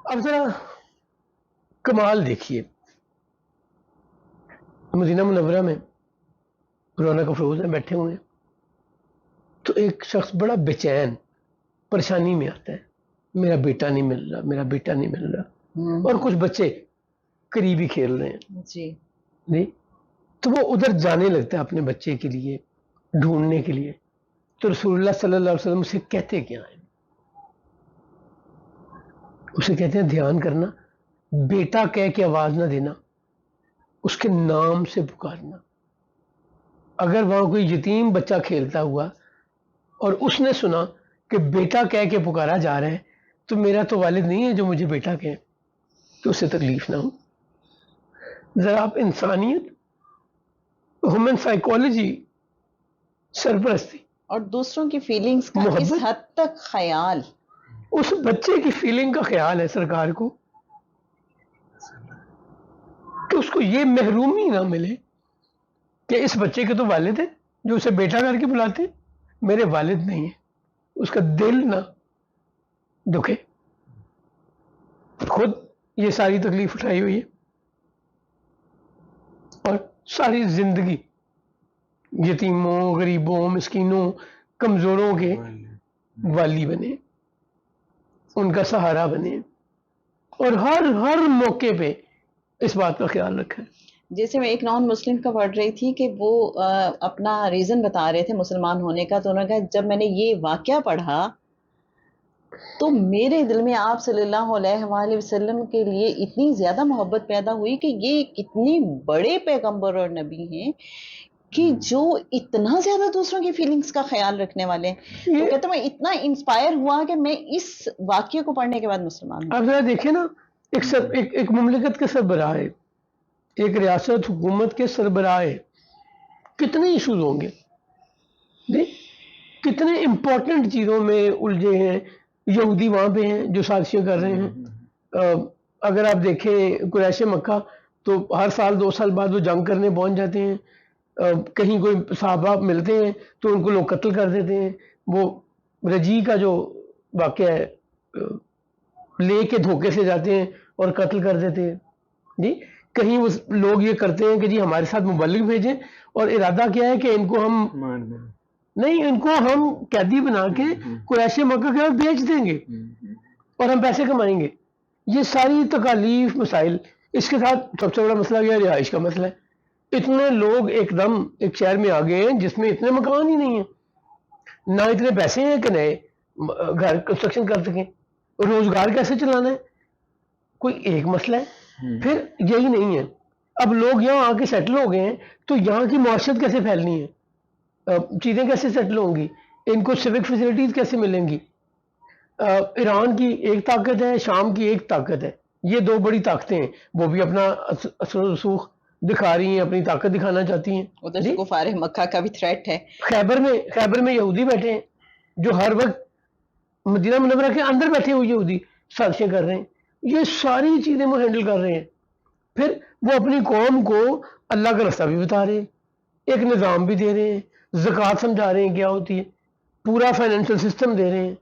اب ذرا کمال دیکھیے، مدینہ منورہ میں رونق افروز ہیں بیٹھے ہوئے ہیں، تو ایک شخص بڑا بے چین پریشانی میں آتا ہے، میرا بیٹا نہیں مل رہا، میرا بیٹا نہیں مل رہا، اور کچھ بچے قریبی کھیل رہے ہیں جی، تو وہ ادھر جانے لگتا ہے اپنے بچے کے لیے ڈھونڈنے کے لیے، تو رسول اللہ صلی اللہ علیہ وسلم اسے کہتے کیا ہیں؟ اسے کہتے ہیں دھیان کرنا، بیٹا کہہ کے آواز نہ دینا، اس کے نام سے پکارنا۔ اگر وہاں کوئی یتیم بچہ کھیلتا ہوا اور اس نے سنا کہ بیٹا کہہ کے پکارا جا رہا ہے، تو میرا تو والد نہیں ہے جو مجھے بیٹا کہے، تو اسے تکلیف نہ ہو۔ ذرا آپ انسانیت، ہیومن سائیکالوجی، سرپرستی اور دوسروں کی فیلنگز کا اس حد تک خیال، اس بچے کی فیلنگ کا خیال ہے سرکار کو کہ اس کو یہ محرومی نہ ملے کہ اس بچے کے تو والد ہیں جو اسے بیٹا کر کے بلاتے ہیں، میرے والد نہیں ہے، اس کا دل نہ دکھے۔ خود یہ ساری تکلیف اٹھائی ہوئی ہے اور ساری زندگی یتیموں، غریبوں، مسکینوں، کمزوروں کے والی بنے، ان کا سہارا بنے، اور ہر موقع پہ اس بات کا خیال رکھیں۔ جیسے میں ایک نان مسلم کا پڑھ رہی تھی کہ وہ اپنا ریزن بتا رہے تھے مسلمان ہونے کا، تو انہوں نے کہا جب میں نے یہ واقعہ پڑھا تو میرے دل میں آپ صلی اللہ علیہ وآلہ وسلم کے لیے اتنی زیادہ محبت پیدا ہوئی کہ یہ کتنے بڑے پیغمبر اور نبی ہیں کہ جو اتنا زیادہ دوسروں کی فیلنگز کا خیال رکھنے والے ہیں۔ تو کہتے ہیں میں اتنا انسپائر ہوا کہ میں اس واقعے کو پڑھنے کے بعد مسلمان ہوں۔ آپ ذرا دیکھیں نا، ایک مملکت کے سربراہ ہے، ایک ریاست حکومت کے سربراہ ہے، کتنے ایشوز ہوں گے، کتنے امپورٹنٹ چیزوں میں الجھے ہیں، یہودی وہاں پہ ہیں جو سازشیں کر رہے ہیں۔ اگر آپ دیکھیں قریش مکہ تو ہر سال 2 سال بعد وہ جنگ کرنے پہنچ جاتے ہیں، کہیں کوئی صحابہ ملتے ہیں تو ان کو لوگ قتل کر دیتے ہیں۔ وہ رجی کا جو واقعہ ہے، لے کے دھوکے سے جاتے ہیں اور قتل کر دیتے ہیں جی۔ کہیں وہ لوگ یہ کرتے ہیں کہ جی ہمارے ساتھ مبلغ بھیجیں، اور ارادہ کیا ہے کہ ان کو ہم نہیں، ان کو ہم قیدی بنا کے قریش مکہ کے پاس بیچ دیں گے اور ہم پیسے کمائیں گے۔ یہ ساری تکالیف، مسائل، اس کے ساتھ سب سے بڑا مسئلہ یہ رہائش کا مسئلہ ہے۔ اتنے لوگ ایک دم ایک شہر میں آ گئے ہیں جس میں اتنے مکان ہی نہیں ہیں، نہ اتنے پیسے ہیں کہ نئے گھر کنسٹرکشن کر سکیں، روزگار کیسے چلانا ہے، کوئی ایک مسئلہ ہے۔ پھر یہی نہیں ہے، اب لوگ یہاں آ کے سیٹل ہو گئے ہیں تو یہاں کی معاشرت کیسے پھیلنی ہے، چیزیں کیسے سیٹل ہوں گی، ان کو سیوک فیسلٹیز کیسے ملیں گی۔ ایران کی ایک طاقت ہے، شام کی ایک طاقت ہے، یہ 2 بڑی طاقتیں ہیں، وہ بھی اپنا اثر و رسوخ دکھا رہی ہیں، اپنی طاقت دکھانا چاہتی ہیں۔ ادھر سے کفار مکہ کا بھی تھریٹ ہے، خیبر میں یہودی بیٹھے ہیں جو ہر وقت مدینہ منورہ کے اندر بیٹھے ہوئے یہودی سازشیں کر رہے ہیں۔ یہ ساری چیزیں وہ ہینڈل کر رہے ہیں، پھر وہ اپنی قوم کو اللہ کا راستہ بھی بتا رہے ہیں، ایک نظام بھی دے رہے ہیں، زکوٰۃ سمجھا رہے ہیں کیا ہوتی ہے، پورا فائنینشل سسٹم دے رہے ہیں،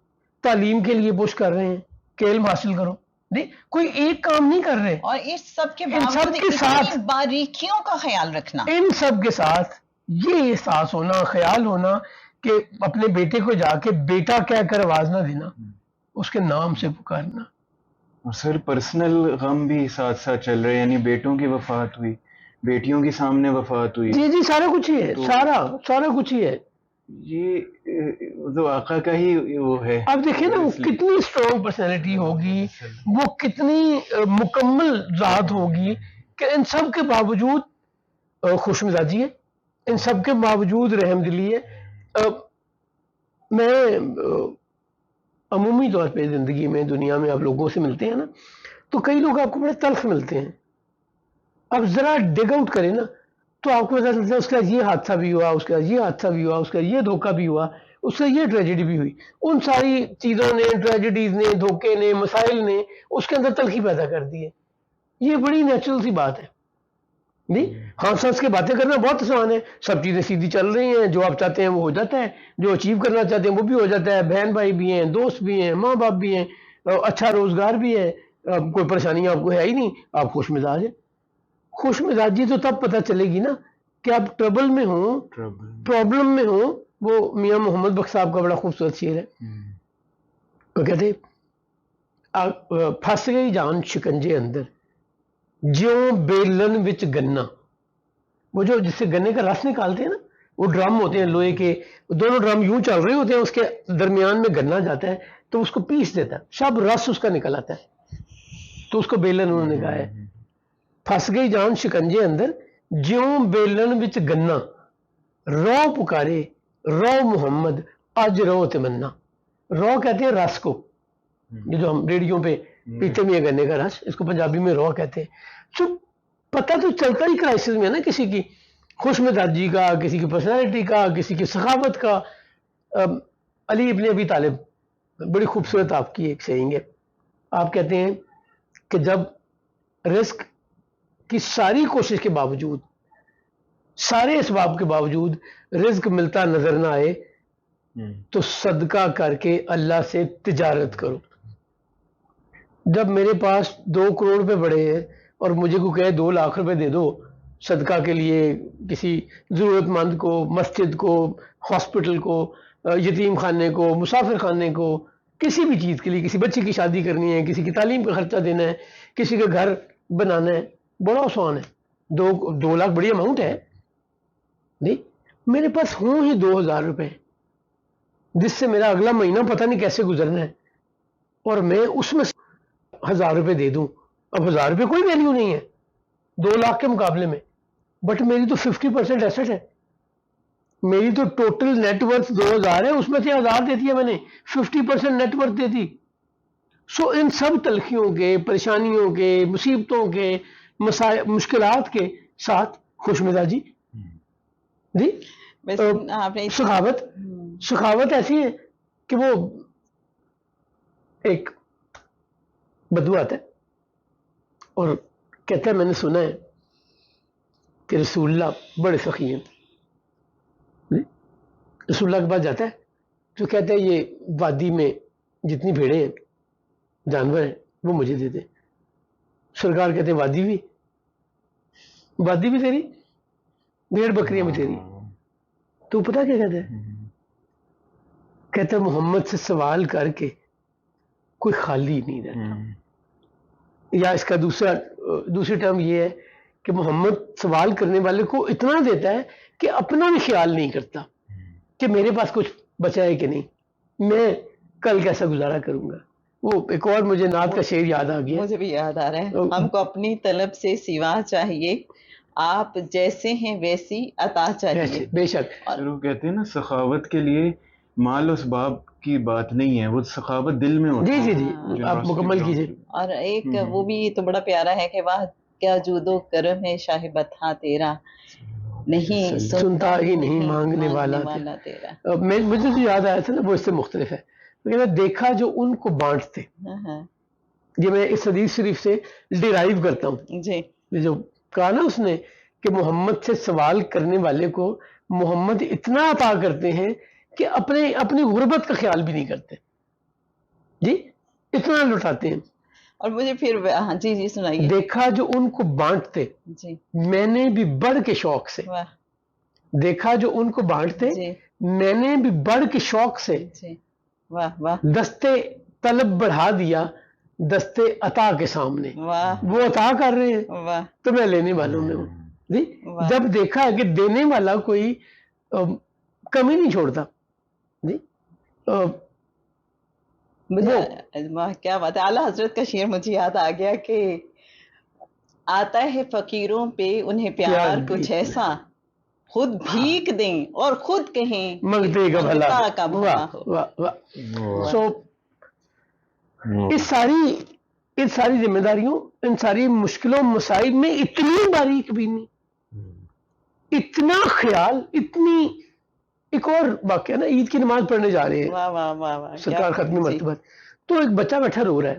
تعلیم کے لیے پش کر رہے ہیں کہ علم حاصل کرو، نہیں کوئی ایک کام نہیں کر رہے، اور اس سب کے باوجود اتنی باریکیوں کا خیال رکھنا، ان سب کے ساتھ یہ احساس ہونا، خیال ہونا کہ اپنے بیٹے کو جا کے بیٹا کہہ کر آواز نہ دینا، اس کے نام سے پکارنا۔ اور سر پرسنل غم بھی ساتھ ساتھ چل رہے، یعنی بیٹوں کی وفات ہوئی، بیٹیوں کی سامنے وفات ہوئی، جی سارا کچھ ہی ہے، سارا کچھ ہی ہے، یہ تو آقا کا ہی وہ ہے۔ اب دیکھیں نا وہ کتنی اسٹرانگ پرسنالٹی ہوگی، وہ کتنی مکمل ذات ہوگی کہ ان سب کے باوجود خوش مزاجی ہے، ان سب کے باوجود رحم دلی ہے۔ میں عمومی طور پہ زندگی میں، دنیا میں آپ لوگوں سے ملتے ہیں نا، تو کئی لوگ آپ کو بڑے تلخ ملتے ہیں، اب ذرا ڈگ آؤٹ کریں نا تو آپ کو پتا چلتا ہے اس کا یہ حادثہ بھی ہوا، اس کا یہ حادثہ بھی ہوا، اس کا یہ دھوکہ بھی ہوا، اس سے یہ ٹریجڈی بھی ہوئی، ان ساری چیزوں نے، ٹریجڈیز نے، دھوکے نے، مسائل نے اس کے اندر تلخی پیدا کر دی ہے۔ یہ بڑی نیچرل سی بات ہے نہیں، ہنس ہنس کے باتیں کرنا بہت آسان ہے، سب چیزیں سیدھی چل رہی ہیں، جو آپ چاہتے ہیں وہ ہو جاتا ہے، جو اچیو کرنا چاہتے ہیں وہ بھی ہو جاتا ہے، بہن بھائی بھی ہیں، دوست بھی ہیں، ماں باپ بھی ہیں، اچھا روزگار بھی ہے، کوئی پریشانی آپ کو ہے ہی نہیں، آپ خوش مزاج ہیں. خوش مزاجی تو تب پتہ چلے گی نا کہ آپ ٹربل میں ہوں، پرابلم میں ہوں. وہ میاں محمد بخش صاحب کا بڑا خوبصورت شعر ہے. وہ کہتے پھنس گئی جان شکنجے اندر جیوں بیلن وچ گنا. وہ جو جس سے گنے کا رس نکالتے ہیں نا، وہ ڈرم ہوتے ہیں لوہے کے، دونوں ڈرم یوں چل رہے ہوتے ہیں، اس کے درمیان میں گنا جاتا ہے تو اس کو پیس دیتا ہے، سب رس اس کا نکل آتا ہے، تو اس کو بیلن انہوں نے کہا ہے. پھنس گئی جان شکنجے اندر جیوں بیلن وچ گنا رو پکارے رو محمد اج رو تمنا. رو کہتے ہیں رس کو، یہ جو ہم ریڈیو پہ پیتے بھی ہیں گنے کا رس، اس کو پنجابی میں رو کہتے ہیں. تو پتہ تو چلتا ہی کرائسس میں ہے نا، کسی کی خوش مزاجی کا، کسی کی پرسنالٹی کا، کسی کی سخاوت کا. علی ابن ابی طالب، بڑی خوبصورت آپ کی ایک سیئنگ ہے. آپ کہتے ہیں کہ جب رزق کی ساری کوشش کے باوجود، سارے اسباب کے باوجود رزق ملتا نظر نہ آئے تو صدقہ کر کے اللہ سے تجارت کرو. جب میرے پاس 2 کروڑ روپے پڑے ہیں اور مجھے کو کہے 2 لاکھ روپے دے دو صدقہ کے لیے، کسی ضرورت مند کو، مسجد کو، ہاسپٹل کو، یتیم خانے کو، مسافر خانے کو، کسی بھی چیز کے لیے، کسی بچے کی شادی کرنی ہے، کسی کی تعلیم کا خرچہ دینا ہے، کسی کا گھر بنانا ہے، بڑا آسان ہے. 2 لاکھ بڑی اماؤنٹ ہے نہیں. میرے پاس ہوں ہی 2000 روپے جس سے میرا اگلا مہینہ پتہ نہیں کیسے گزرنا ہے، اور میں اس میں 1000 روپے دے دوں. اب 1000 روپے کوئی ویلیو نہیں ہے 2 لاکھ کے مقابلے میں، بٹ میری تو 50% ایسٹ ہے. میری تو ٹوٹل نیٹ ورتھ 2000 ہے، اس میں سے 1000 دے دیا میں نے، 50% نیٹ ورتھ دے دی. سو ان سب تلخیوں کے، پریشانیوں کے، مصیبتوں کے، مشکلات کے ساتھ خوش مزاجی جی. سخاوت، سخاوت ایسی ہے کہ وہ ایک بدو آتا ہے اور کہتا ہے میں نے سنا ہے کہ رسول اللہ بڑے سخی ہیں. رسول اللہ کے پاس جاتا ہے جو کہتا ہے یہ وادی میں جتنی بھیڑیں ہیں، جانور ہیں، وہ مجھے دے دے. سرکار کہتے ہیں وادی بھی تیری، بھیڑ بکریاں بھی تیری. تو پتہ کیا کہتا ہے؟ کہتا ہے محمد سے سوال کر کے کوئی خالی نہیں رہتا. یا اس کا دوسری ٹرم یہ ہے کہ محمد سوال کرنے والے کو اتنا دیتا ہے کہ اپنا بھی خیال نہیں کرتا کہ میرے پاس کچھ بچا ہے کہ نہیں، میں کل کیسا گزارا کروں گا. وہ ایک اور مجھے نعت کا شعر یاد آ گیا، مجھے بھی یاد آ رہا ہے، ہم کو اپنی طلب سے سوا چاہیے، آپ جیسے ہیں ویسی عطا چاہیے. بے شک. وہ کہتے ہیں نا سخاوت کے لیے مال اس باب کی بات نہیں ہے، وہ سخاوت دل میں ہوتی ہے. جی آپ مکمل کیجیے. اور ایک وہ بھی تو بڑا پیارا ہے کہ واہ کیا جود و کرم ہے شاہ بطحاں تیرا، نہیں سنتا ہی نہیں مانگنے والا تیرا. مجھے جو یاد آیا تھا نا وہ اس سے مختلف ہے. دیکھا جو ان کو بانٹتے، یہ میں اس حدیث شریف سے ڈیرائیو کرتا ہوں جی. جو کہا نا اس نے کہ محمد سے سوال کرنے والے کو محمد اتنا عطا کرتے ہیں کہ اپنی غربت کا خیال بھی نہیں کرتے جی، اتنا لٹاتے ہیں. اور مجھے پھر ہاں جی سنائیے. دیکھا جو ان کو بانٹتے جی میں نے بھی بڑھ کے شوق سے، دیکھا جو ان کو بانٹتے میں نے بھی بڑھ کے شوق سے، دستے طلب بڑھا دیا دستے عطا کے سامنے. وہ عطا کر رہے ہیں تو میں لینے والوں میں ہوں جی. جب دیکھا کہ دینے والا کوئی کمی نہیں چھوڑتا جی. کیا بات ہے، اعلیٰ حضرت کا شعر مجھے یاد آ گیا کہ آتا ہے فقیروں پہ انہیں پیار کچھ ایسا، خود بھیک دیں اور خود کہیں منگتے کا بھلا. سو اس ساری ذمہ داریوں، ان ساری مشکلوں مسائل میں اتنی باریک بینی، اتنا خیال، اتنی. ایک اور واقعہ نا، عید کی نماز پڑھنے جا رہے ہیں سرکار ختمی مرتبہ، تو ایک بچہ بیٹھا رو رہا ہے.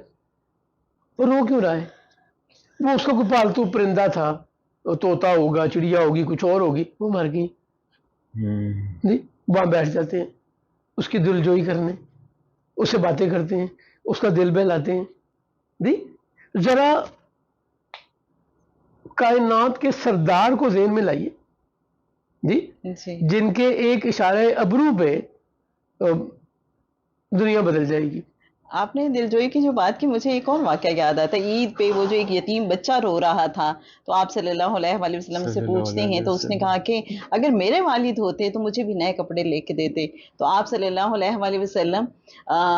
اور رو کیوں رہا ہے؟ وہ اس کا کوئی پالتو پرندہ تھا، طوطا ہوگا، چڑیا ہوگی، کچھ اور ہوگی، وہ مر گئی جی. وہاں بیٹھ جاتے ہیں اس کی دل جوئی کرنے، اس سے باتیں کرتے ہیں، اس کا دل بہلاتے ہیں جی. ذرا کائنات کے سردار کو ذہن میں لائیے جی، جی جن کے ایک اشارے ابرو پہ دنیا بدل جائے گی. آپ نے دلجوئی کی جو بات کی، مجھے ایک اور واقعہ یاد آتا ہے. عید پہ وہ جو ایک یتیم بچہ رو رہا تھا، تو آپ صلی اللہ علیہ وآلہ وسلم سے پوچھتے ہیں، تو اس نے کہا کہ اگر میرے والد ہوتے تو مجھے بھی نئے کپڑے لے کے دیتے. تو آپ صلی اللہ علیہ وآلہ وسلم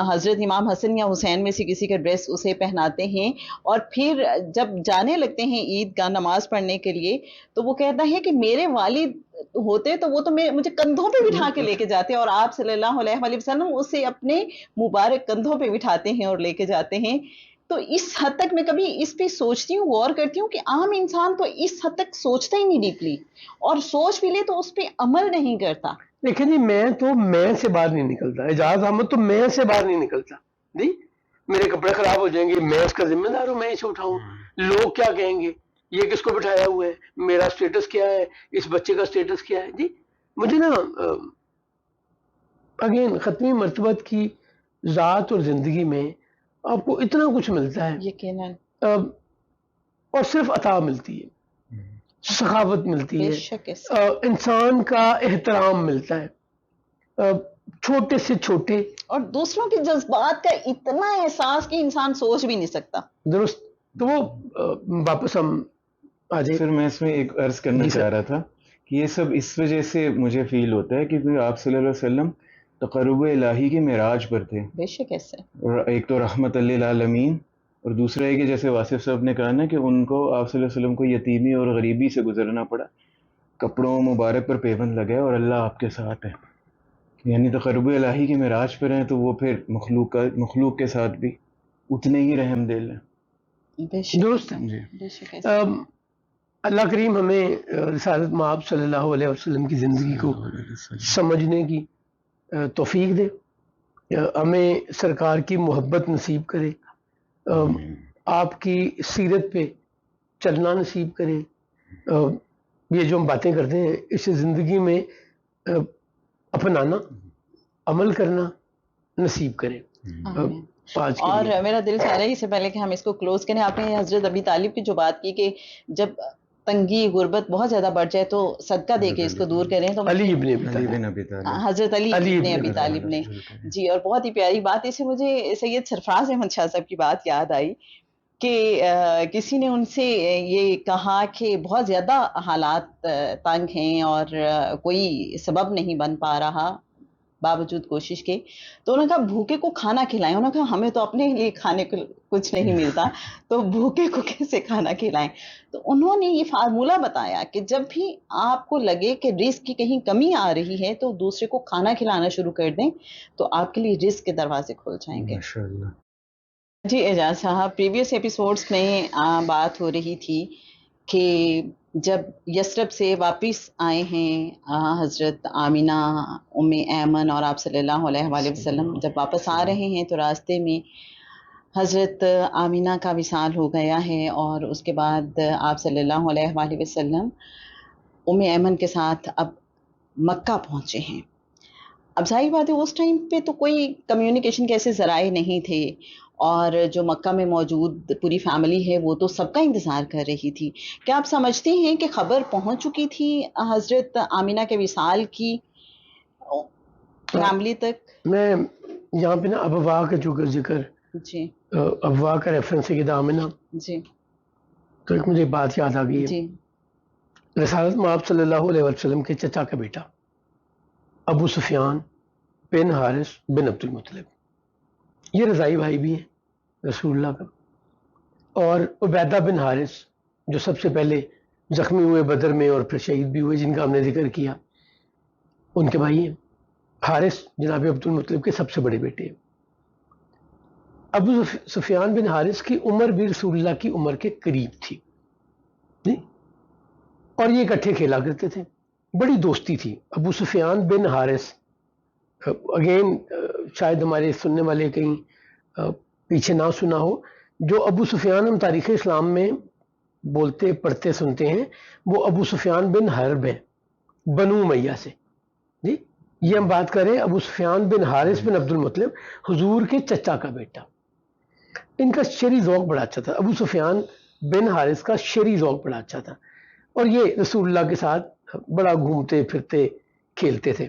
حضرت امام حسن یا حسین میں سے کسی کا ڈریس اسے پہناتے ہیں، اور پھر جب جانے لگتے ہیں عید کا نماز پڑھنے کے لیے، تو وہ کہتا ہے کہ میرے والد ہوتے تو وہ تو مجھے کندھوں پہ بٹھا کے لے کے جاتے، اور آپ صلی اللہ علیہ وآلہ وسلم اسے اپنے مبارک کندھوں پہ بٹھاتے ہیں اور لے کے جاتے ہیں. تو اس حد تک میں کبھی اس پہ سوچتی ہوں، غور کرتی ہوں کہ عام انسان تو اس حد تک سوچتا ہی نہیں ڈیپلی، اور سوچ بھی لے تو اس پہ عمل نہیں کرتا. دیکھیں جی، میں سے باہر نہیں نکلتا. اعجاز احمد تو میں سے باہر نہیں نکلتا جی. میرے کپڑے خراب ہو جائیں گے، میں اس کا ذمہ دار ہوں، میں اسے اٹھاؤں. لوگ کیا کہیں گے، یہ کس کو بٹھایا ہوا ہے، میرا سٹیٹس کیا ہے، اس بچے کا سٹیٹس کیا ہے جی. مجھے نا اگین ختمی مرتبت کی ذات اور زندگی میں آپ کو اتنا کچھ ملتا ہے، یقیناً اور صرف عطا ملتی ہے، سخاوت ملتی بے ہے، شک انسان کا احترام ملتا ہے، چھوٹے سے چھوٹے. اور دوسروں کے جذبات کا اتنا احساس کہ انسان سوچ بھی نہیں سکتا. درست. تو وہ واپس ہم آ جائیں. سر میں اس میں ایک عرض کرنا چاہ رہا تھا کہ یہ سب اس وجہ سے مجھے فیل ہوتا ہے کہ آپ صلی اللہ علیہ وسلم تقرب الہی کے معراج پر تھے، بے شک ایسے. اور ایک تو رحمت للعالمین، اور دوسرا ہے کہ جیسے واصف صاحب نے کہا نا کہ ان کو آپ صلی اللہ علیہ وسلم کو یتیمی اور غریبی سے گزرنا پڑا، کپڑوں مبارک پر پیبند لگے اور اللہ آپ کے ساتھ ہے. یعنی تقرب الہی کے معراج پر ہیں تو وہ پھر مخلوق کے ساتھ بھی اتنے ہی رحم دل ہیں. بے شک درست ہے. جی بے شک ایسے. اللہ کریم ہمیں رسالت مآب صلی اللہ علیہ وسلم کی زندگی کو سمجھنے کی توفیق دے، ہمیں سرکار کی محبت نصیب کرے، آپ کی سیرت پہ چلنا نصیب کرے، یہ جو ہم باتیں کرتے ہیں اسے زندگی میں اپنانا، عمل کرنا نصیب کرے. آمین. آج کے اور لیے میرا دل چاہ رہا ہے اس سے پہلے کہ ہم اس کو کلوز کریں، آپ نے حضرت ابی طالب کی جو بات کی کہ جب تنگی غربت بہت زیادہ بڑھ جائے تو صدقہ دے کے اس کو دور کریں، تو علی ابن ابی علی طالب. بن ابی طالب. حضرت علی علی ابن ابن ابی ابی طالب نے. جی، اور بہت ہی پیاری بات، اس سے مجھے سید سرفراز احمد شاہ صاحب کی بات یاد آئی کہ کسی نے ان سے یہ کہا کہ بہت زیادہ حالات تنگ ہیں اور کوئی سبب نہیں بن پا رہا باوجود کوشش کے، تو انہوں نے کہا بھوکے کو کھانا کھلائیں. انہوں نے کہا ہمیں تو اپنے لیے کھانے کو کچھ نہیں ملتا، تو بھوکے کو کیسے کھانا کھلائیں. تو انہوں نے یہ فارمولہ بتایا کہ جب بھی آپ کو لگے کہ رزق کی کہیں کمی آ رہی ہے تو دوسرے کو کھانا کھلانا شروع کر دیں، تو آپ کے لیے رزق کے دروازے کھل جائیں گے. ماشاءاللہ. جی اعجاز صاحب، پریویس ایپیسوڈز میں بات ہو رہی تھی کہ جب یثرب سے واپس آئے ہیں حضرت آمینہ ام ایمن اور آپ صلی اللہ علیہ وآلہ وسلم جب واپس آ رہے ہیں تو راستے میں حضرت آمینہ کا وصال ہو گیا ہے، اور اس کے بعد آپ صلی اللہ علیہ وآلہ وسلم ام ایمن کے ساتھ اب مکہ پہنچے ہیں. اب ظاہر بات ہے اس ٹائم پہ تو کوئی کمیونیکیشن کے ایسے ذرائع نہیں تھے، اور جو مکہ میں موجود پوری فیملی ہے وہ تو سب کا انتظار کر رہی تھی. کیا آپ سمجھتے ہیں کہ خبر پہنچ چکی تھی حضرت آمینہ کے وصال کی فیملی تک؟ میں یہاں پہ نا ابوا کا جو ذکر، جی ابوا کا ریفرنس ہے کہ آمینہ، جی تو ایک مجھے بات یاد آ گئی ہے. جی رسالت مآب صلی اللہ علیہ وسلم کے چچا کا بیٹا ابو سفیان بن حارث بن عبد المطلب، یہ رضائی بھائی بھی ہے رسول اللہ کا، اور عبیدہ بن حارث جو سب سے پہلے زخمی ہوئے بدر میں اور پھر شہید بھی ہوئے، جن کا ہم نے ذکر کیا، ان کے بھائی ہیں. حارث جناب عبد المطلب کے سب سے بڑے بیٹے ہیں. ابو سفیان بن حارث کی عمر بھی رسول اللہ کی عمر کے قریب تھی، اور یہ اکٹھے کھیلا کرتے تھے، بڑی دوستی تھی. ابو سفیان بن حارث، اگین شاید ہمارے سننے والے کہیں پیچھے نہ سنا ہو، جو ابو سفیان ہم تاریخ اسلام میں بولتے پڑھتے سنتے ہیں وہ ابو سفیان بن حرب ہے، بنو امیہ سے. جی، یہ ہم بات کریں ابو سفیان بن حارث بن عبد المطلب، حضور کے چچا کا بیٹا. ان کا شعری ذوق بڑا اچھا تھا. ابو سفیان بن حارث کا شعری ذوق بڑا اچھا تھا اور یہ رسول اللہ کے ساتھ بڑا گھومتے پھرتے کھیلتے تھے.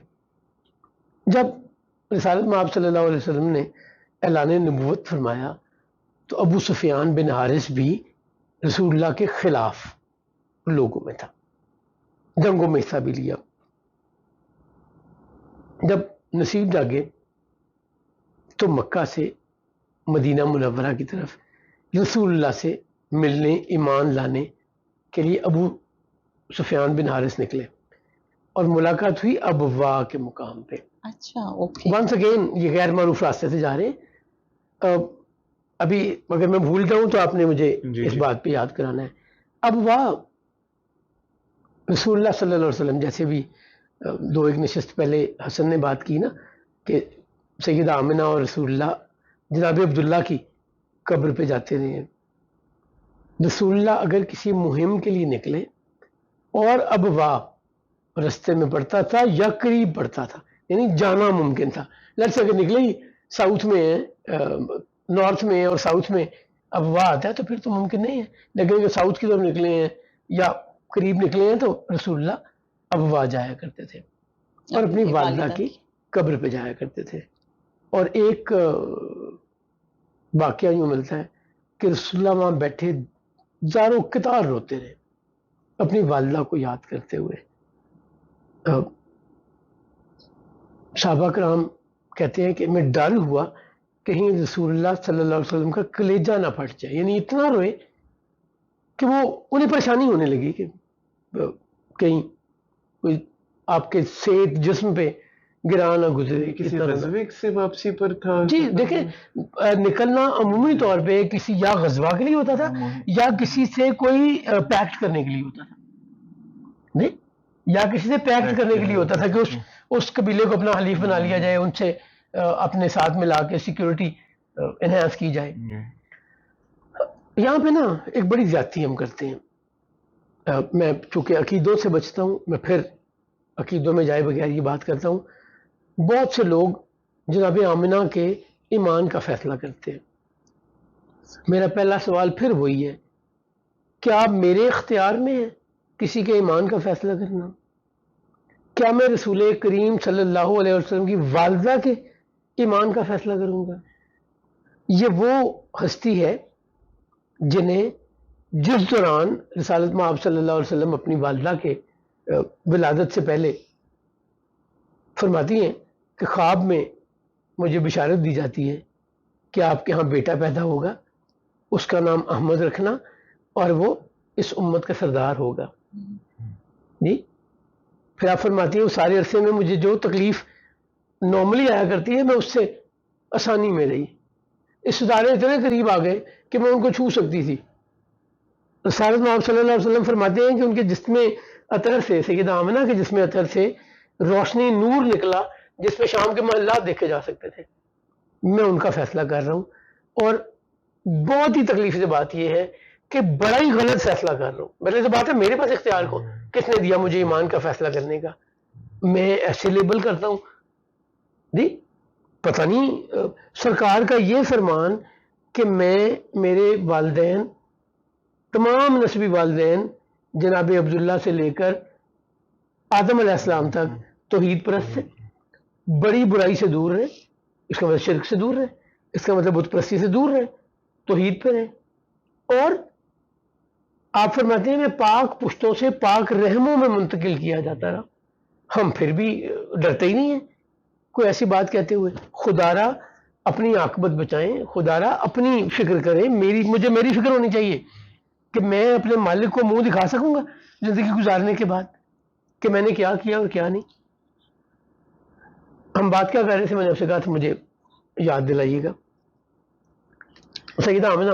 جب رسالت میں آپ صلی اللہ علیہ وسلم نے اعلان نبوت فرمایا تو ابو سفیان بن حارث بھی رسول اللہ کے خلاف لوگوں میں تھا, جنگوں میں حصہ بھی لیا. جب نصیب جاگے تو مکہ سے مدینہ منورہ کی طرف رسول اللہ سے ملنے, ایمان لانے کے لیے ابو سفیان بن حارث نکلے اور ملاقات ہوئی ابوا کے مقام پہ. اچھا اوکے. ونس اگین یہ غیر معروف راستے سے جا رہے ہیں. ابھی اگر میں بھول جاؤں تو آپ نے مجھے اس بات پہ یاد کرانا ہے. ابوا رسول اللہ صلی اللہ علیہ وسلم, جیسے بھی دو ایک نشست پہلے حسن نے بات کی نا کہ سیدہ آمنہ اور رسول اللہ جناب عبداللہ کی قبر پہ جاتے رہے ہیں. رسول اللہ اگر کسی مہم کے لیے نکلے اور ابوا رستے میں پڑتا تھا یا قریب پڑتا تھا, یعنی جانا ممکن تھا. لیٹس اگر نکلے ہی ساؤتھ میں نارتھ میں اور ساؤتھ میں ابوا آتا ہے تو پھر تو ممکن نہیں ہے. لیکن اگر ساؤتھ کی طرف نکلے ہیں یا قریب نکلے ہیں تو رسول اللہ ابوا جایا کرتے تھے اور اپنی والدہ کی قبر پہ جایا کرتے تھے. اور ایک واقعہ یوں ملتا ہے کہ رسول اللہ وہاں بیٹھے زاروں قطار روتے رہے اپنی والدہ کو یاد کرتے ہوئے. صحابہ کرام کہتے ہیں کہ میں ڈر ہوا کہیں رسول اللہ صلی اللہ علیہ وسلم کا کلیجہ نہ پھٹ جائے, یعنی اتنا روئے کہ وہ انہیں پریشانی ہونے لگی کہ کہیں کوئی آپ کے صحت جسم پہ گرا نہ گزرے. کسی غزوے سے واپسی پر تھا جی دیکھیں, نکلنا عمومی طور پہ کسی یا غزوہ کے لیے ہوتا تھا یا کسی سے کوئی پیکٹ کرنے کے لیے ہوتا تھا, نہیں یا کسی سے پیکٹ کرنے کے لیے ہوتا تھا کہ اس قبیلے کو اپنا حلیف بنا لیا جائے, ان سے اپنے ساتھ ملا کے سیکیورٹی انہانس کی جائے. یہاں پہ نا ایک بڑی زیادتی ہم کرتے ہیں. میں چونکہ عقیدوں سے بچتا ہوں, میں پھر عقیدوں میں جائے بغیر یہ بات کرتا ہوں. بہت سے لوگ جناب آمنہ کے ایمان کا فیصلہ کرتے ہیں. میرا پہلا سوال پھر وہی ہے, کیا میرے اختیار میں ہے کسی کے ایمان کا فیصلہ کرنا؟ کیا میں رسول کریم صلی اللہ علیہ وسلم کی والدہ کے ایمان کا فیصلہ کروں گا؟ یہ وہ ہستی ہے جنہیں جس دوران رسالت میں آپ صلی اللہ علیہ وسلم اپنی والدہ کے ولادت سے پہلے فرماتی ہیں کہ خواب میں مجھے بشارت دی جاتی ہے کہ آپ کے ہاں بیٹا پیدا ہوگا, اس کا نام احمد رکھنا اور وہ اس امت کا سردار ہوگا. جی پھر آپ فرماتی ہیں اس سارے عرصے میں مجھے جو تکلیف نارملی آیا کرتی ہے میں اس سے آسانی میں رہی. اس ستارے اتنے قریب آ گئے کہ میں ان کو چھو سکتی تھی. رسالت میں آپ صلی اللہ علیہ وسلم فرماتے ہیں کہ ان کے جسم اطہر سے, سیدہ آمنہ کے جسم اطہر سے روشنی نور نکلا جس میں شام کے محلات دیکھے جا سکتے تھے. میں ان کا فیصلہ کر رہا ہوں اور بہت ہی تکلیف سے بات یہ ہے کہ بڑا ہی غلط فیصلہ کر رہا ہوں. پہلے تو بات ہے میرے پاس اختیار کو کس نے دیا مجھے ایمان کا فیصلہ کرنے کا؟ میں ایسے لیبل کرتا ہوں جی پتہ نہیں سرکار کا یہ فرمان کہ میں میرے والدین تمام نسبی والدین جناب عبداللہ سے لے کر آدم علیہ السلام تک توحید پرست ہے, بڑی برائی سے دور رہے, اس کا مطلب شرک سے دور رہے, اس کا مطلب بت پرستی سے دور رہے, توحید پہ رہے. اور آپ فرماتے ہیں میں پاک پشتوں سے پاک رحموں میں منتقل کیا جاتا رہا. ہم پھر بھی ڈرتے ہی نہیں ہیں کوئی ایسی بات کہتے ہوئے. خدا را اپنی عاقبت بچائیں, خدا را اپنی فکر کریں, مجھے میری فکر ہونی چاہیے کہ میں اپنے مالک کو منہ دکھا سکوں گا زندگی گزارنے کے بعد کہ میں نے کیا کیا اور کیا نہیں. ہم بات کیا کر رہے تھے, میں نے آپ سے کہا تھا مجھے یاد دلائیے گا. سیدہ آمنہ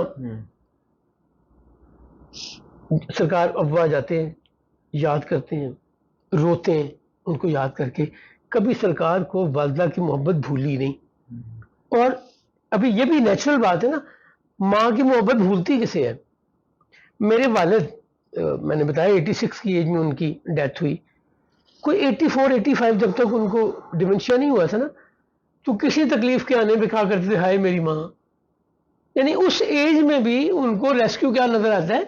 سرکار ابوا جاتے ہیں, یاد کرتے ہیں, روتے ہیں ان کو یاد کر کے. کبھی سرکار کو والدہ کی محبت بھولی نہیں. اور ابھی یہ بھی نیچرل بات ہے نا, ماں کی محبت بھولتی کسے ہے؟ میرے والد میں نے بتایا 86 کی ایج میں ان کی ڈیتھ ہوئی. کوئی 84-85 جب تک ان کو ڈیمنشیا نہیں ہوا تھا نا, تو کسی تکلیف کے آنے پہ کہا کرتے تھے ہائے میری ماں, یعنی اس ایج میں بھی ان کو ریسکیو کیا نظر آتا ہے،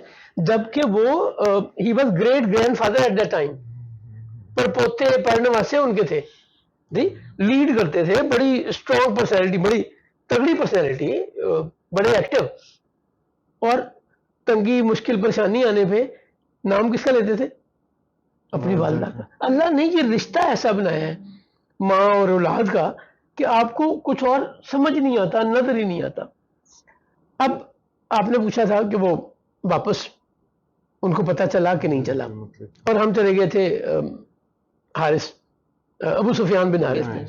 جبکہ وہ he was great grandfather at that time, پر پوتے پڑھنے واسطے ان کے تھے جی، لیڈ کرتے تھے، بڑی اسٹرانگ پرسنالٹی، بڑی تگڑی پرسنالٹی، بڑے ایکٹیو، اور تنگی مشکل پریشانی آنے پہ نام کس کا لیتے تھے؟ اپنی والدہ کا۔ اللہ نے یہ رشتہ ایسا بنایا ہے ماں اور اولاد کا کہ آپ کو کچھ اور سمجھ نہیں آتا، نظر ہی نہیں آتا۔ اب آپ نے پوچھا تھا کہ وہ واپس ان کو پتہ چلا کہ نہیں چلا، اور ہم چلے گئے تھے حارث، ابو سفیان بن حارث میں۔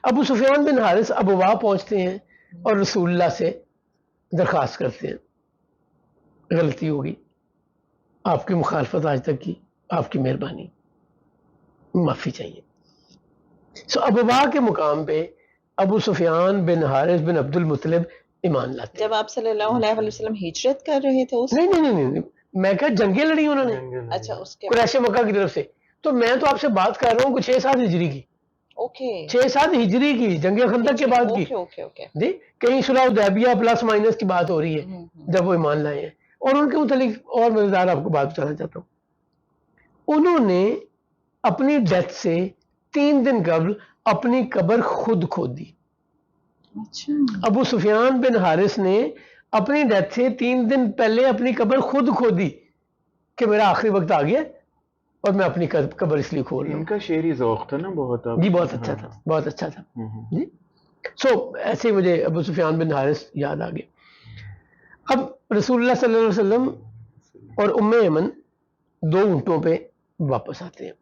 ابو سفیان بن حارث ابوا پہنچتے ہیں اور رسول اللہ سے درخواست کرتے ہیں، غلطی ہوگی، آپ کی مخالفت آج تک کی، آپ کی مہربانی، معافی چاہیے۔ سو ابوا کے مقام پہ ابو سفیان بن حارث بن عبد المطلب ایمان لاتے ہیں۔ جب آپ صلی اللہ علیہ وسلم ہجرت کر رہے تھے اس نہیں، میں کہا جنگیں لڑی انہوں نے اچھا اس کے قریش مکہ کی طرف سے، تو میں تو آپ سے بات کر رہا ہوں کہ 6-7 ہجری کی، اوکے 6-7 ہجری کی، جنگ خندق کے بعد کی اوکے جی، کہیں صلح حدیبیہ پلس مائنس کی بات ہو رہی ہے جب وہ ایمان لائے ہیں۔ اور ان کے متعلق اور مزیدار آپ کو بات بتانا چاہتا ہوں، انہوں نے اپنی ڈیتھ سے 3 دن قبل اپنی قبر خود کھود دی۔ اچھا ابو سفیان بن حارث نے اپنی ڈیتھ سے 3 دن پہلے اپنی قبر خود کھود دی کہ میرا آخری وقت آ گیا اور میں اپنی قبر اس لیے کھول رہا ہوں۔ ان کا شعری ذوق تھا نا بہت، جی بہت اچھا تھا، بہت اچھا تھا جی۔ سو ایسے ہی مجھے ابو سفیان بن حارث یاد آ گئے۔ اب رسول اللہ صلی اللہ علیہ وسلم اور ام ایمن 2 اونٹوں پہ واپس آتے ہیں،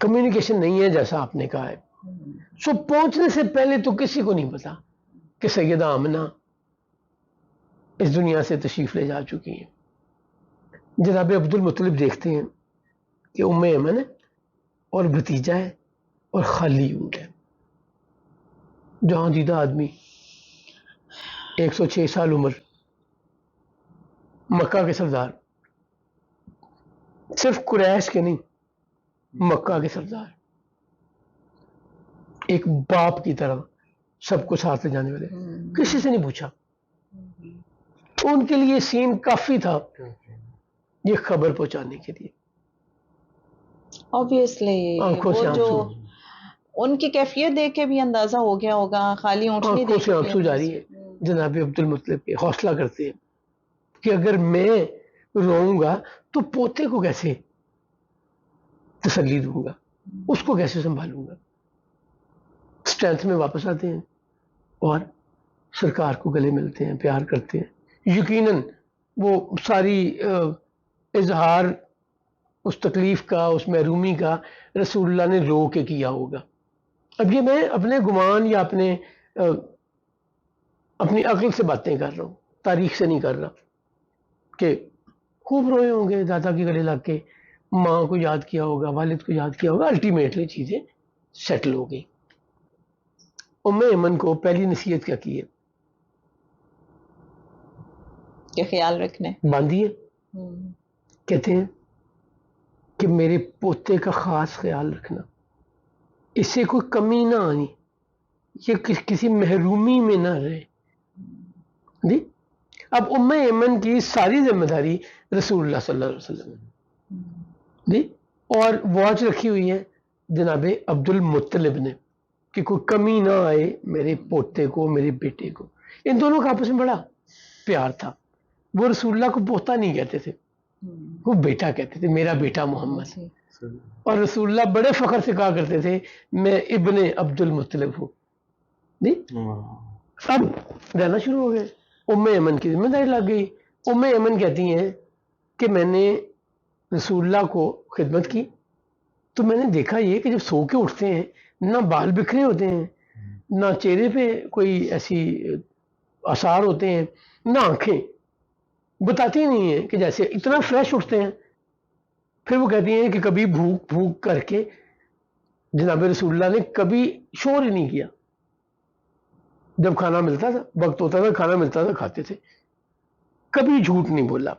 کمیونیکیشن نہیں ہے جیسا آپ نے کہا ہے۔ سو پہنچنے سے پہلے تو کسی کو نہیں پتا کہ سیدہ آمنہ اس دنیا سے تشریف لے جا چکی ہیں۔ جناب عبد المطلب دیکھتے ہیں کہ ام ایمن ہے اور بھتیجا ہے اور خالی اونٹ ہے، جہاں دیدہ آدمی 106 سال عمر، مکہ کے سردار، صرف قریش کے نہیں، مکہ کے سردار، ایک باپ کی طرح سب کو ساتھ لے جانے والے، کسی سے نہیں پوچھا۔ ان کے لیے سین کافی تھا یہ خبر پہنچانے کے لیے، obviously آنکھوں سے وہ جو آنسو، ان کی کیفیت دیکھ کے بھی اندازہ ہو گیا ہوگا، خالی اونٹنی آنکھوں دیکھ سے کے آنسو جاری ہے۔ جناب عبد المطلب کے حوصلہ کرتے ہیں کہ اگر میں روؤں گا تو پوتے کو کیسے تسلی دوں گا، اس کو کیسے سنبھالوں گا۔ اسٹرینتھ میں واپس آتے ہیں اور سرکار کو گلے ملتے ہیں، پیار کرتے ہیں۔ یقیناً وہ ساری اظہار اس تکلیف کا، اس محرومی کا رسول اللہ نے رو کے کیا ہوگا۔ اب یہ میں اپنے گمان یا اپنی عقل سے باتیں کر رہا ہوں، تاریخ سے نہیں کر رہا، کہ خوب روئے ہوں گے دادا کے گلے لگ کے، ماں کو یاد کیا ہوگا، والد کو یاد کیا ہوگا، الٹیمیٹلی چیزیں سیٹل ہو گئی۔ ام ایمن کو پہلی نصیحت کیا کی ہے؟ کہ خیال رکھنے، باندھیے، کہتے ہیں کہ میرے پوتے کا خاص خیال رکھنا، اس سے کوئی کمی نہ آنی، یہ کسی محرومی میں نہ رہے جی۔ اب ام ایمن کی ساری ذمہ داری رسول اللہ صلی اللہ علیہ وسلم جی، اور واچ رکھی ہوئی ہے جناب عبد المطلب نے کہ کوئی کمی نہ آئے میرے پوتے کو، میرے بیٹے کو۔ ان دونوں کا آپس میں بڑا پیار تھا۔ وہ رسول اللہ کو پوتا نہیں کہتے تھے، وہ بیٹا کہتے تھے، میرا بیٹا محمد۔ اور رسول اللہ بڑے فخر سے کہا کرتے تھے میں ابن عبد المطلب ہوں جی۔ اب رہنا شروع ہو گئے، ام ایمن کی ذمہ داری لگ گئی۔ ام ایمن کہتی ہیں کہ میں نے رسول اللہ کو خدمت کی تو میں نے دیکھا یہ کہ جب سو کے اٹھتے ہیں نہ بال بکھرے ہوتے ہیں، نہ چہرے پہ کوئی ایسی آثار ہوتے ہیں، نہ آنکھیں بتاتی نہیں ہیں کہ جیسے اتنا فریش اٹھتے ہیں۔ پھر وہ کہتی ہیں کہ کبھی بھوک بھوک کر کے جناب رسول اللہ نے کبھی شور ہی نہیں کیا، جب کھانا ملتا تھا، وقت ہوتا تھا، کھانا ملتا تھا، کھاتے تھے، کبھی جھوٹ نہیں بولا،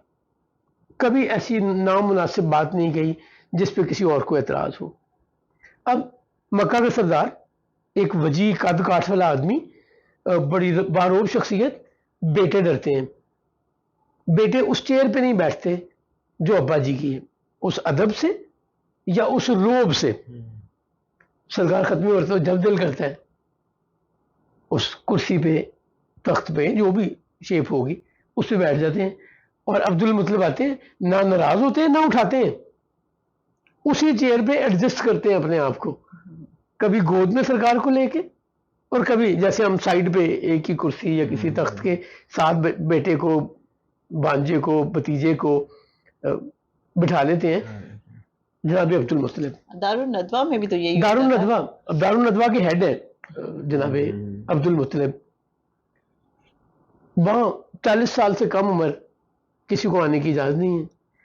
کبھی ایسی نامناسب بات نہیں کہی جس پہ کسی اور کو اعتراض ہو۔ اب مکہ کا سردار، ایک وجیح قد کاٹ والا آدمی، بڑی باروب شخصیت، بیٹے ڈرتے ہیں. بیٹے اس چیئر پہ نہیں بیٹھتے جو ابا جی کی ہے, اس ادب سے یا اس روب سے. سرکار ختمی ہوتا ہے جب دل کرتا ہے اس کرسی پہ, تخت پہ, جو بھی شیپ ہوگی اس پہ بیٹھ جاتے ہیں. اور عبد المطلب آتے ہیں, نہ ناراض ہوتے ہیں نہ اٹھاتے ہیں, اسی چیئر پہ ایڈجسٹ کرتے ہیں اپنے آپ کو, کبھی گود میں سرکار کو لے کے, اور کبھی جیسے ہم سائڈ پہ ایک ہی کرسی یا کسی تخت کے ساتھ بیٹے کو, بانجے کو, بھتیجے کو بٹھا لیتے ہیں. جناب عبد المطلب دارالندوا میں بھی تو یہی دارالندوا کے ہیڈ ہے جناب عبد المطلب. وہاں 40 سال سے کم عمر کسی کو آنے کی اجازت نہیں ہے.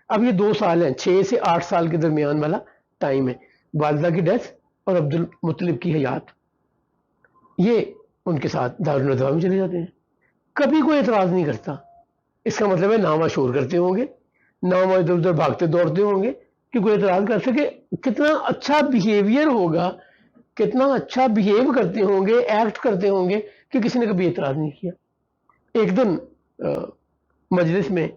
اب یہ 2 سال ہیں, 6 سے 8 سال کے درمیان والا ٹائم ہے, والدہ کی ڈیتھ اور عبد المطلب کی حیات. یہ ان کے ساتھ دارالندوا میں چلے جاتے ہیں. کبھی کوئی اعتراض نہیں کرتا. اس کا مطلب ہے نہ وہاں شور کرتے ہوں گے, نہ وہاں ادھر ادھر بھاگتے دوڑتے ہوں گے کہ کوئی اعتراض کر سکے. کتنا اچھا بیہیویئر ہوگا, کتنا اچھا بیہیو کرتے ہوں گے, ایکٹ کرتے ہوں گے کہ کسی نے کبھی اعتراض نہیں کیا. ایک دن مجلس میں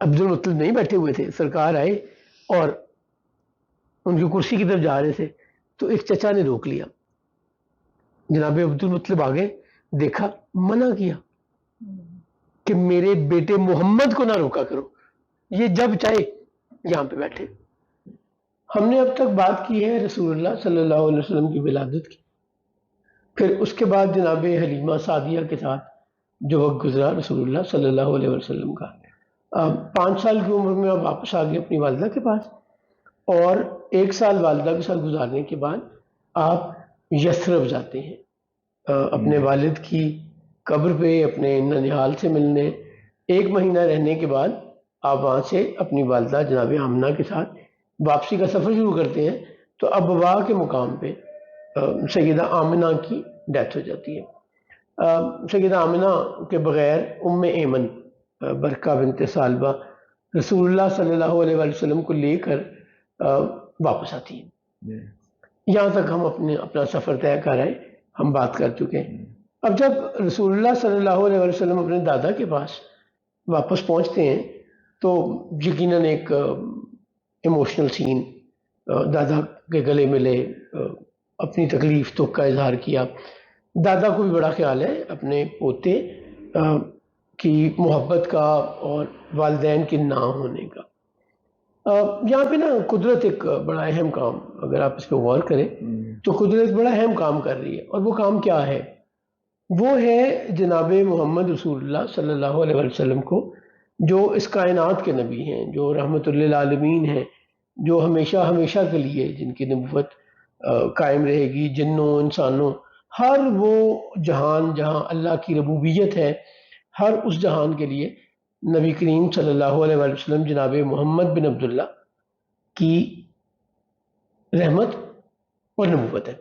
عبد المطلب نہیں بیٹھے ہوئے تھے, سرکار آئے اور ان کی کرسی کی طرف جا رہے تھے, تو ایک چچا نے روک لیا. جناب عبد المطلب آگے دیکھا, منع کیا کہ میرے بیٹے محمد کو نہ روکا کرو, یہ جب چاہے یہاں پہ بیٹھے. ہم نے اب تک بات کی ہے رسول اللہ صلی اللہ علیہ وسلم کی ولادت کی. پھر اس کے بعد جناب حلیمہ سعدیہ کے ساتھ جو وقت گزرا رسول اللہ صلی اللہ علیہ وسلم کا. 5 سال کی عمر میں آپ واپس آ گئے اپنی والدہ کے پاس, اور 1 سال والدہ کے ساتھ گزارنے کے بعد آپ یثرب جاتے ہیں اپنے والد کی قبر پہ, اپنے ننیال سے ملنے. 1 مہینہ رہنے کے بعد آپ وہاں سے اپنی والدہ جناب آمنہ کے ساتھ واپسی کا سفر شروع کرتے ہیں. تو ابوا کے مقام پہ سیدہ آمنہ کی ڈیتھ ہو جاتی ہے. سیدہ آمنہ کے بغیر ام ایمن برکہ بنت ثعلبہ رسول اللہ صلی اللہ علیہ وسلم کو لے کر واپس آتی ہیں. یہاں تک ہم اپنا سفر طے کر آئے, ہم بات کر چکے ہیں. اب جب رسول اللہ صلی اللہ علیہ وسلم اپنے دادا کے پاس واپس پہنچتے ہیں تو یقیناً ایک ایموشنل سین, دادا کے گلے ملے, اپنی تکلیف دکھ کا اظہار کیا. دادا کو بھی بڑا خیال ہے اپنے پوتے کی محبت کا اور والدین کے نہ ہونے کا. یہاں پہ نا قدرت ایک بڑا اہم کام, اگر آپ اس پہ غور کریں تو قدرت بڑا اہم کام کر رہی ہے. اور وہ کام کیا ہے؟ وہ ہے جناب محمد رسول اللہ صلی اللہ علیہ وسلم کو, جو اس کائنات کے نبی ہیں, جو رحمت للعالمین ہیں, جو ہمیشہ ہمیشہ کے لیے جن کی نبوت قائم رہے گی, جنوں انسانوں, ہر وہ جہان جہاں اللہ کی ربوبیت ہے, ہر اس جہان کے لیے نبی کریم صلی اللہ علیہ وسلم جناب محمد بن عبداللہ کی رحمت اور نبوت ہے.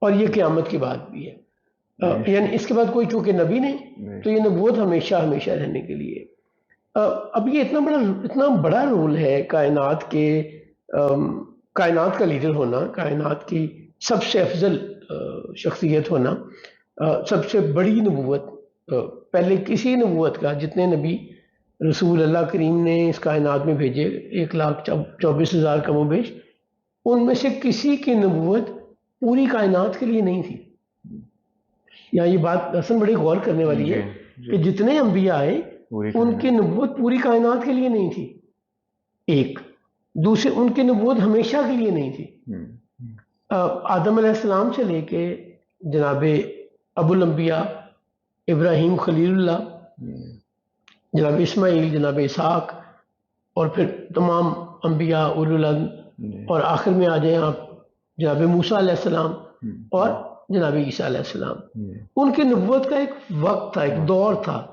اور یہ قیامت کی بات بھی ہے, یعنی اس کے بعد کوئی چونکہ نبی نہیں تو یہ نبوت ہمیشہ ہمیشہ رہنے کے لیے. اب یہ اتنا بڑا رول ہے کائنات کے, کائنات کا لیڈر ہونا, کائنات کی سب سے افضل شخصیت ہونا, سب سے بڑی نبوت. پہلے کسی نبوت کا, جتنے نبی رسول اللہ کریم نے اس کائنات میں بھیجے 1,24,000 کم و بیش, ان میں سے کسی کی نبوت پوری کائنات کے لیے نہیں تھی. یا یہ بات اصل بڑی غور کرنے والی ہے کہ جتنے انبیاء آئے ان کی نبوت پوری کائنات کے لیے نہیں تھی. ایک دوسرے, ان کی نبوت ہمیشہ کے لیے نہیں تھی. آدم علیہ السلام سے لے کے جناب ابو الانبیاء ابراہیم خلیل اللہ, جناب اسماعیل, جناب اسحاق, اور پھر تمام انبیاء اولو العزم, اور آخر میں آ جائیں آپ جناب موسیٰ علیہ السلام اور جناب عیسیٰ علیہ السلام. ان کی نبوت کا ایک وقت تھا, ایک دور تھا,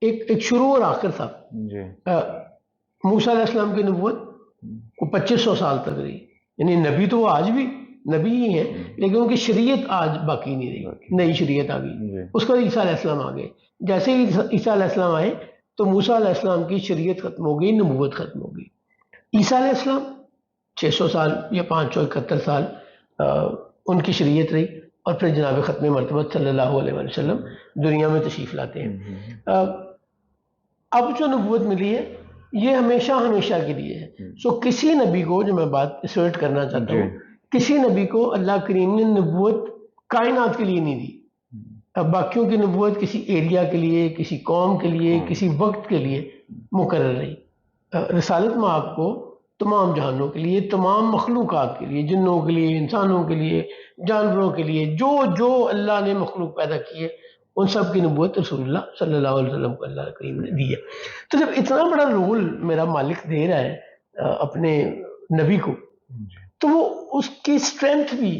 ایک شروع اور آخر تھا. موسیٰ علیہ السلام کی نبوت کو 2500 سال تک رہی, یعنی نبی تو وہ آج بھی نبی ہی ہیں, لیکن ان کی شریعت آج باقی نہیں رہی, نئی شریعت آ گئی. اس کا عیسیٰ علیہ السلام آ گئے. جیسے ہی عیسیٰ علیہ السلام آئے تو موسیٰ علیہ السلام کی شریعت ختم ہو گئی, نبوت ختم ہو گئی. عیسیٰ علیہ السلام 600 سال یا 571 سال ان کی شریعت رہی, اور پھر جناب ختم مرتبہ صلی اللہ علیہ وسلم دنیا میں تشریف لاتے ہیں۔ اب جو نبوت ملی ہے یہ ہمیشہ ہمیشہ کے لیے ہے۔ سو کسی نبی کو، جو میں بات اسرٹ کرنا چاہتا ہوں، کسی نبی کو اللہ کریم نے نبوت کائنات کے لیے نہیں دی۔ اب باقیوں کی نبوت کسی ایریا کے لیے، کسی قوم کے لیے، کسی وقت کے لیے مقرر رہی۔ رسالت میں آپ کو تمام جہانوں کے لیے، تمام مخلوقات کے لیے، جنوں کے لیے، انسانوں کے لیے، جانوروں کے لیے، جو جو اللہ نے مخلوق پیدا کی ہے ان سب کی نبوت رسول اللہ صلی اللہ علیہ وسلم کو اللہ کریم نے دی ہے۔ تو جب اتنا بڑا رول میرا مالک دے رہا ہے اپنے نبی کو، تو وہ اس کی اسٹرینتھ بھی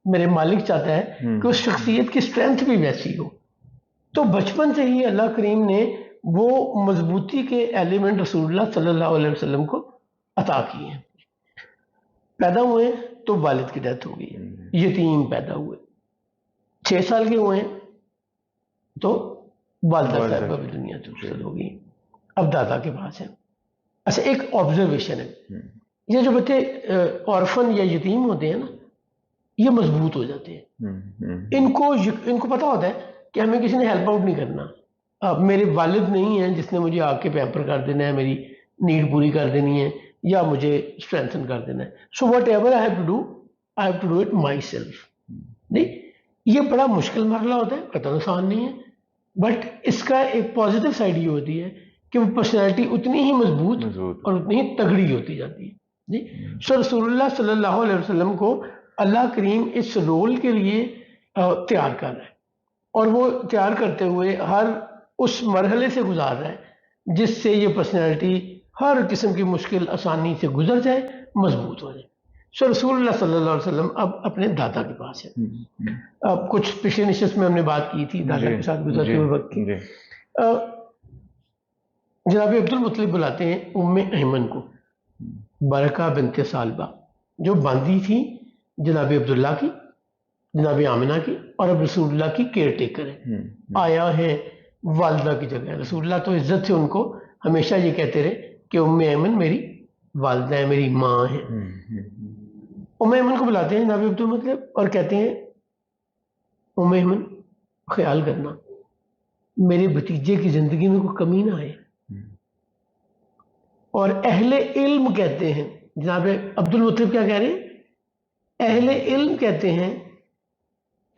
میرے مالک چاہتا ہے کہ اس شخصیت کی اسٹرینتھ بھی ویسی ہو۔ تو بچپن سے ہی اللہ کریم نے وہ مضبوطی کے ایلیمنٹ رسول اللہ صلی اللہ علیہ وسلم کو عطا کیے ہیں۔ پیدا ہوئے تو والد کی ڈیتھ ہو گئی ہے، یتیم پیدا ہوئے، 6 سال کے ہوئے ہیں تو والدہ صاحبہ بھی دنیا سے رخصت ہو گئی، اب دادا کے پاس ہے۔ اچھا، ایک آبزرویشن ہے، یہ جو بچے آرفن یا یتیم ہوتے ہیں نا، یہ مضبوط ہو جاتے ہیں۔ ان کو پتہ ہوتا ہے کہ ہمیں کسی نے ہیلپ آؤٹ نہیں کرنا۔ اب میرے والد نہیں ہیں جس نے مجھے آ کے پیمپر کر دینا ہے، میری نیڈ پوری کر دینی ہے یا مجھے اسٹرینتھن کر دینا ہے۔ So whatever I have to do it myself. نہیں، یہ بڑا مشکل مرحلہ ہوتا ہے، قطعاً آسان نہیں ہے، بٹ اس کا ایک پازیٹیو سائڈ یہ ہوتی ہے کہ وہ پرسنالٹی اتنی ہی مضبوط اور اتنی ہی تگڑی ہوتی جاتی ہے۔ جی، سو رسول اللہ صلی اللہ علیہ وسلم کو اللہ کریم اس رول کے لیے تیار کر رہا ہے، اور وہ تیار کرتے ہوئے ہر اس مرحلے سے گزار رہا ہے جس سے یہ پرسنالٹی ہر قسم کی مشکل آسانی سے گزر جائے، مضبوط ہو جائے۔ سو رسول اللہ صلی اللہ علیہ وسلم اب اپنے دادا کے پاس ہے۔ اب کچھ پچھلے نشست میں ہم نے بات کی تھی دادا کے ساتھ گزرتے ہوئے وقت کی۔ جناب عبد المطلب بلاتے ہیں ام ایمن کو، برکہ بنت سالبہ، جو باندی تھی جناب عبداللہ کی، جناب آمنہ کی، اور اب رسول اللہ کی کیئر ٹیکر ہے، آیا ہے والدہ کی جگہ۔ رسول اللہ تو عزت سے ان کو ہمیشہ یہ کہتے رہے کہ ام ایمن میری والدہ ہے، میری ماں ہے۔ ام ایمن کو بلاتے ہیں جناب عبد المطلب اور کہتے ہیں ام ایمن خیال کرنا میرے بھتیجے کی زندگی میں کوئی کمی نہ آئے۔ اور اہل علم کہتے ہیں، جناب عبد المطلب کیا کہہ رہے ہیں؟ اہل علم کہتے ہیں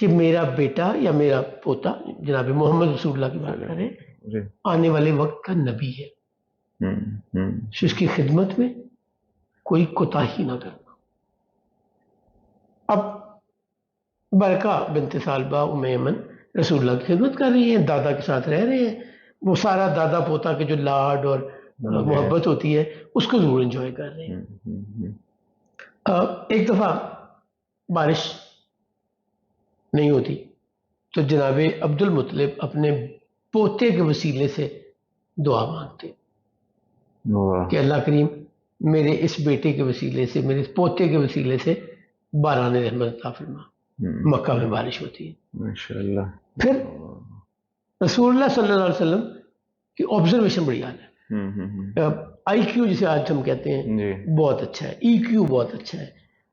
کہ میرا بیٹا یا میرا پوتا، جناب محمد رسول اللہ کی بات کر رہے ہیں، آنے والے وقت کا نبی ہے، اس کی خدمت میں کوئی کوتاہی نہ کرنا۔ اب برکہ بنت سالبہ ام ایمن رسول اللہ کی خدمت کر رہی ہیں، دادا کے ساتھ رہ رہے ہیں، وہ سارا دادا پوتا کے جو لاڈ اور محبت ہوتی ہے اس کو ضرور انجوائے کر رہے ہیں۔ ایک دفعہ بارش نہیں ہوتی تو جناب عبد المطلب اپنے پوتے کے وسیلے سے دعا مانگتے کہ اللہ کریم میرے اس بیٹے کے وسیلے سے، میرے اس پوتے کے وسیلے سے باران رحمت عطا فرما۔ مکہ میں بارش ہوتی ہے ماشاءاللہ۔ پھر رسول اللہ صلی اللہ علیہ وسلم کی آبزرویشن بڑی اعلیٰ ہے، آئی کیو جسے آج ہم کہتے ہیں بہت اچھا ہے، ای کیو بہت اچھا ہے،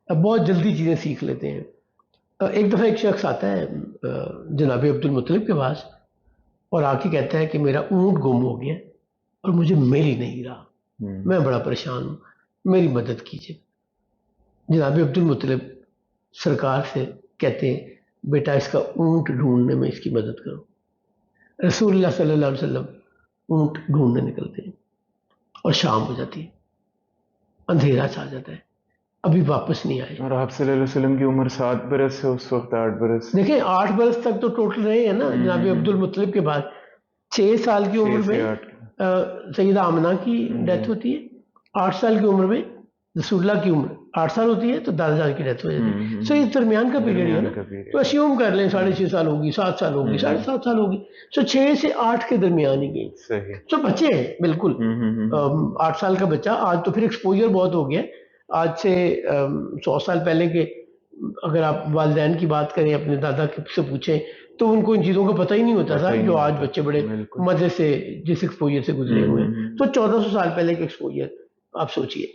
بہت جلدی چیزیں سیکھ لیتے ہیں۔ ایک دفعہ ایک شخص آتا ہے جناب عبد المطلب کے پاس اور آ کے کہتا ہے کہ میرا اونٹ گم ہو گیا اور مجھے مل ہی نہیں رہا، میں بڑا پریشان ہوں، میری مدد کیجیے۔ جناب عبد المطلب سرکار سے کہتے ہیں بیٹا اس کا اونٹ ڈھونڈنے میں اس کی مدد کرو۔ رسول اللہ صلی اللہ علیہ وسلم اونٹ ڈھونڈنے نکلتے ہیں اور شام ہو جاتی ہے، اندھیرا چھا جاتا ہے، ابھی واپس نہیں آئے۔ اور آپ صلی اللہ علیہ وسلم کی عمر 7 برس ہے اس وقت، 8 برس؟ دیکھیں 8 برس تک تو ٹوٹل رہے ہیں نا جناب عبد المطلب کے بعد۔ 6 سال کی عمر میں سیدہ آمنہ کی ڈیتھ ہوتی ہے، 8 سال کی عمر میں رسول اللہ کی عمر 8 سال ہوتی ہے تو دادا جان کی ڈیتھ ہو جاتی ہے۔ سو اس درمیان کا پیریڈ ہے نا، تو اسیوم کر لیں 6.5 سال ہوگی، 7 سال ہوگی، 7.5 سال ہوگی، سو 6 سے 8 کے درمیان ہی گئی۔ سو بچے ہیں بالکل، 8 سال کا بچہ۔ آج تو پھر ایکسپوجر بہت ہو گیا، آج سے 100 سال پہلے کے اگر آپ والدین کی بات کریں، اپنے دادا سے پوچھیں تو ان کو ان چیزوں کا پتہ ہی نہیں ہوتا تھا جو آج بچے بڑے مزے سے جس ایکسپوجر سے گزرے ہوئے ہیں۔ تو 1400 سال پہلے کے ایکسپوجر آپ سوچئے۔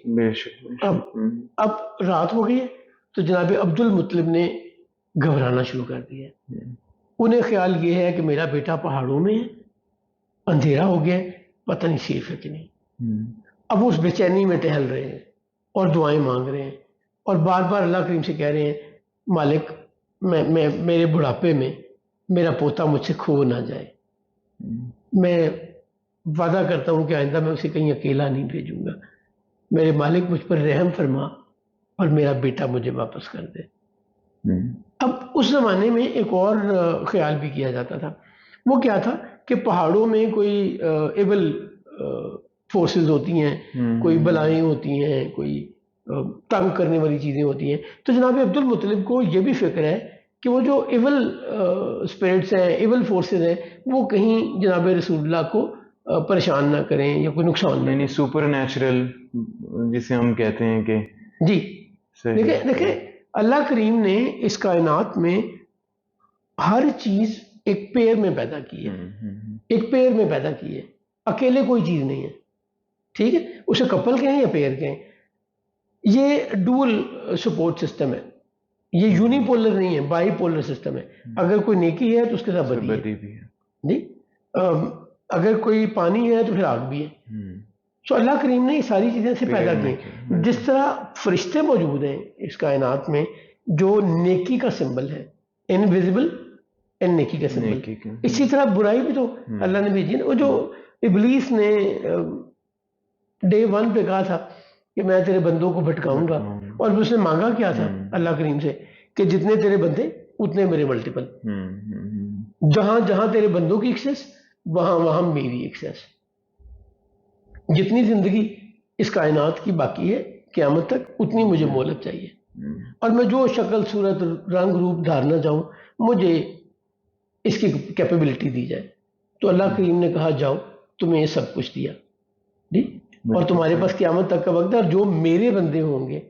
اب رات ہو گئی ہے تو جناب عبد المطلب نے گھبرانا شروع کر دیا ہے. انہیں خیال یہ ہے کہ میرا بیٹا پہاڑوں میں ہے، اندھیرا ہو گیا ہے، پتہ نہیں سیف ہے کہ نہیں. اب وہ اس بے چینی میں ٹہل رہے ہیں اور دعائیں مانگ رہے ہیں اور بار بار اللہ کریم سے کہہ رہے ہیں مالک میں میرے بڑھاپے میں میرا پوتا مجھ سے کھو نہ جائے، میں وعدہ کرتا ہوں کہ آئندہ میں اسے کہیں اکیلا نہیں بھیجوں گا، میرے مالک مجھ پر رحم فرما اور میرا بیٹا مجھے واپس کر دے. اب اس زمانے میں ایک اور خیال بھی کیا جاتا تھا. وہ کیا تھا کہ پہاڑوں میں کوئی ایول فورسز ہوتی ہیں، کوئی بلائیں ہوتی ہیں، کوئی تنگ کرنے والی چیزیں ہوتی ہیں. تو جناب عبد المطلب کو یہ بھی فکر ہے کہ وہ جو ایول اسپرٹس ہیں، ایول فورسز ہیں، وہ کہیں جناب رسول اللہ کو پریشان نہ کریں یا کوئی نقصان نہ یعنی سپر نیچرل جسے ہم کہتے ہیں کہ جی. دیکھیں اللہ کریم نے اس کائنات میں ہر چیز ایک پیر میں پیدا کی ہے، ایک پیر میں پیدا کی ہے، اکیلے کوئی چیز نہیں ہے. ٹھیک ہے، اسے کپل کہیں یا پیر کہیں. یہ ڈول سپورٹ سسٹم ہے، یہ یونی پولر نہیں ہے، بائی پولر سسٹم ہے. اگر کوئی نیکی ہے تو اس کے ساتھ بدی بھی ہے جی، اگر کوئی پانی ہے تو پھر آگ بھی ہے. تو اللہ کریم نے یہ ساری چیزیں سے پیدا کی. جس طرح فرشتے موجود ہیں اس کائنات میں جو نیکی کا سمبل ہے، انویزیبل اینڈ نیکی کا سمبل، اسی طرح برائی بھی تو اللہ نے بھیجی. وہ جو ابلیس نے ڈے 1 پہ کہا تھا کہ میں تیرے بندوں کو بھٹکاؤں گا، اور اس نے مانگا کیا تھا اللہ کریم سے کہ جتنے تیرے بندے اتنے میرے ملٹیپل. جہاں جہاں تیرے بندوں کی ایکسیس وہاں وہاں میری ایکسیس. جتنی زندگی اس کائنات کی باقی ہے قیامت تک اتنی مجھے مہلت چاہیے، اور میں جو شکل صورت رنگ روپ دھارنا چاہوں مجھے اس کی کیپیبلٹی دی جائے. تو اللہ کریم نے کہا جاؤ تمہیں یہ سب کچھ دیا جی، اور تمہارے پاس قیامت تک کا وقت ہے، اور جو میرے بندے ہوں گے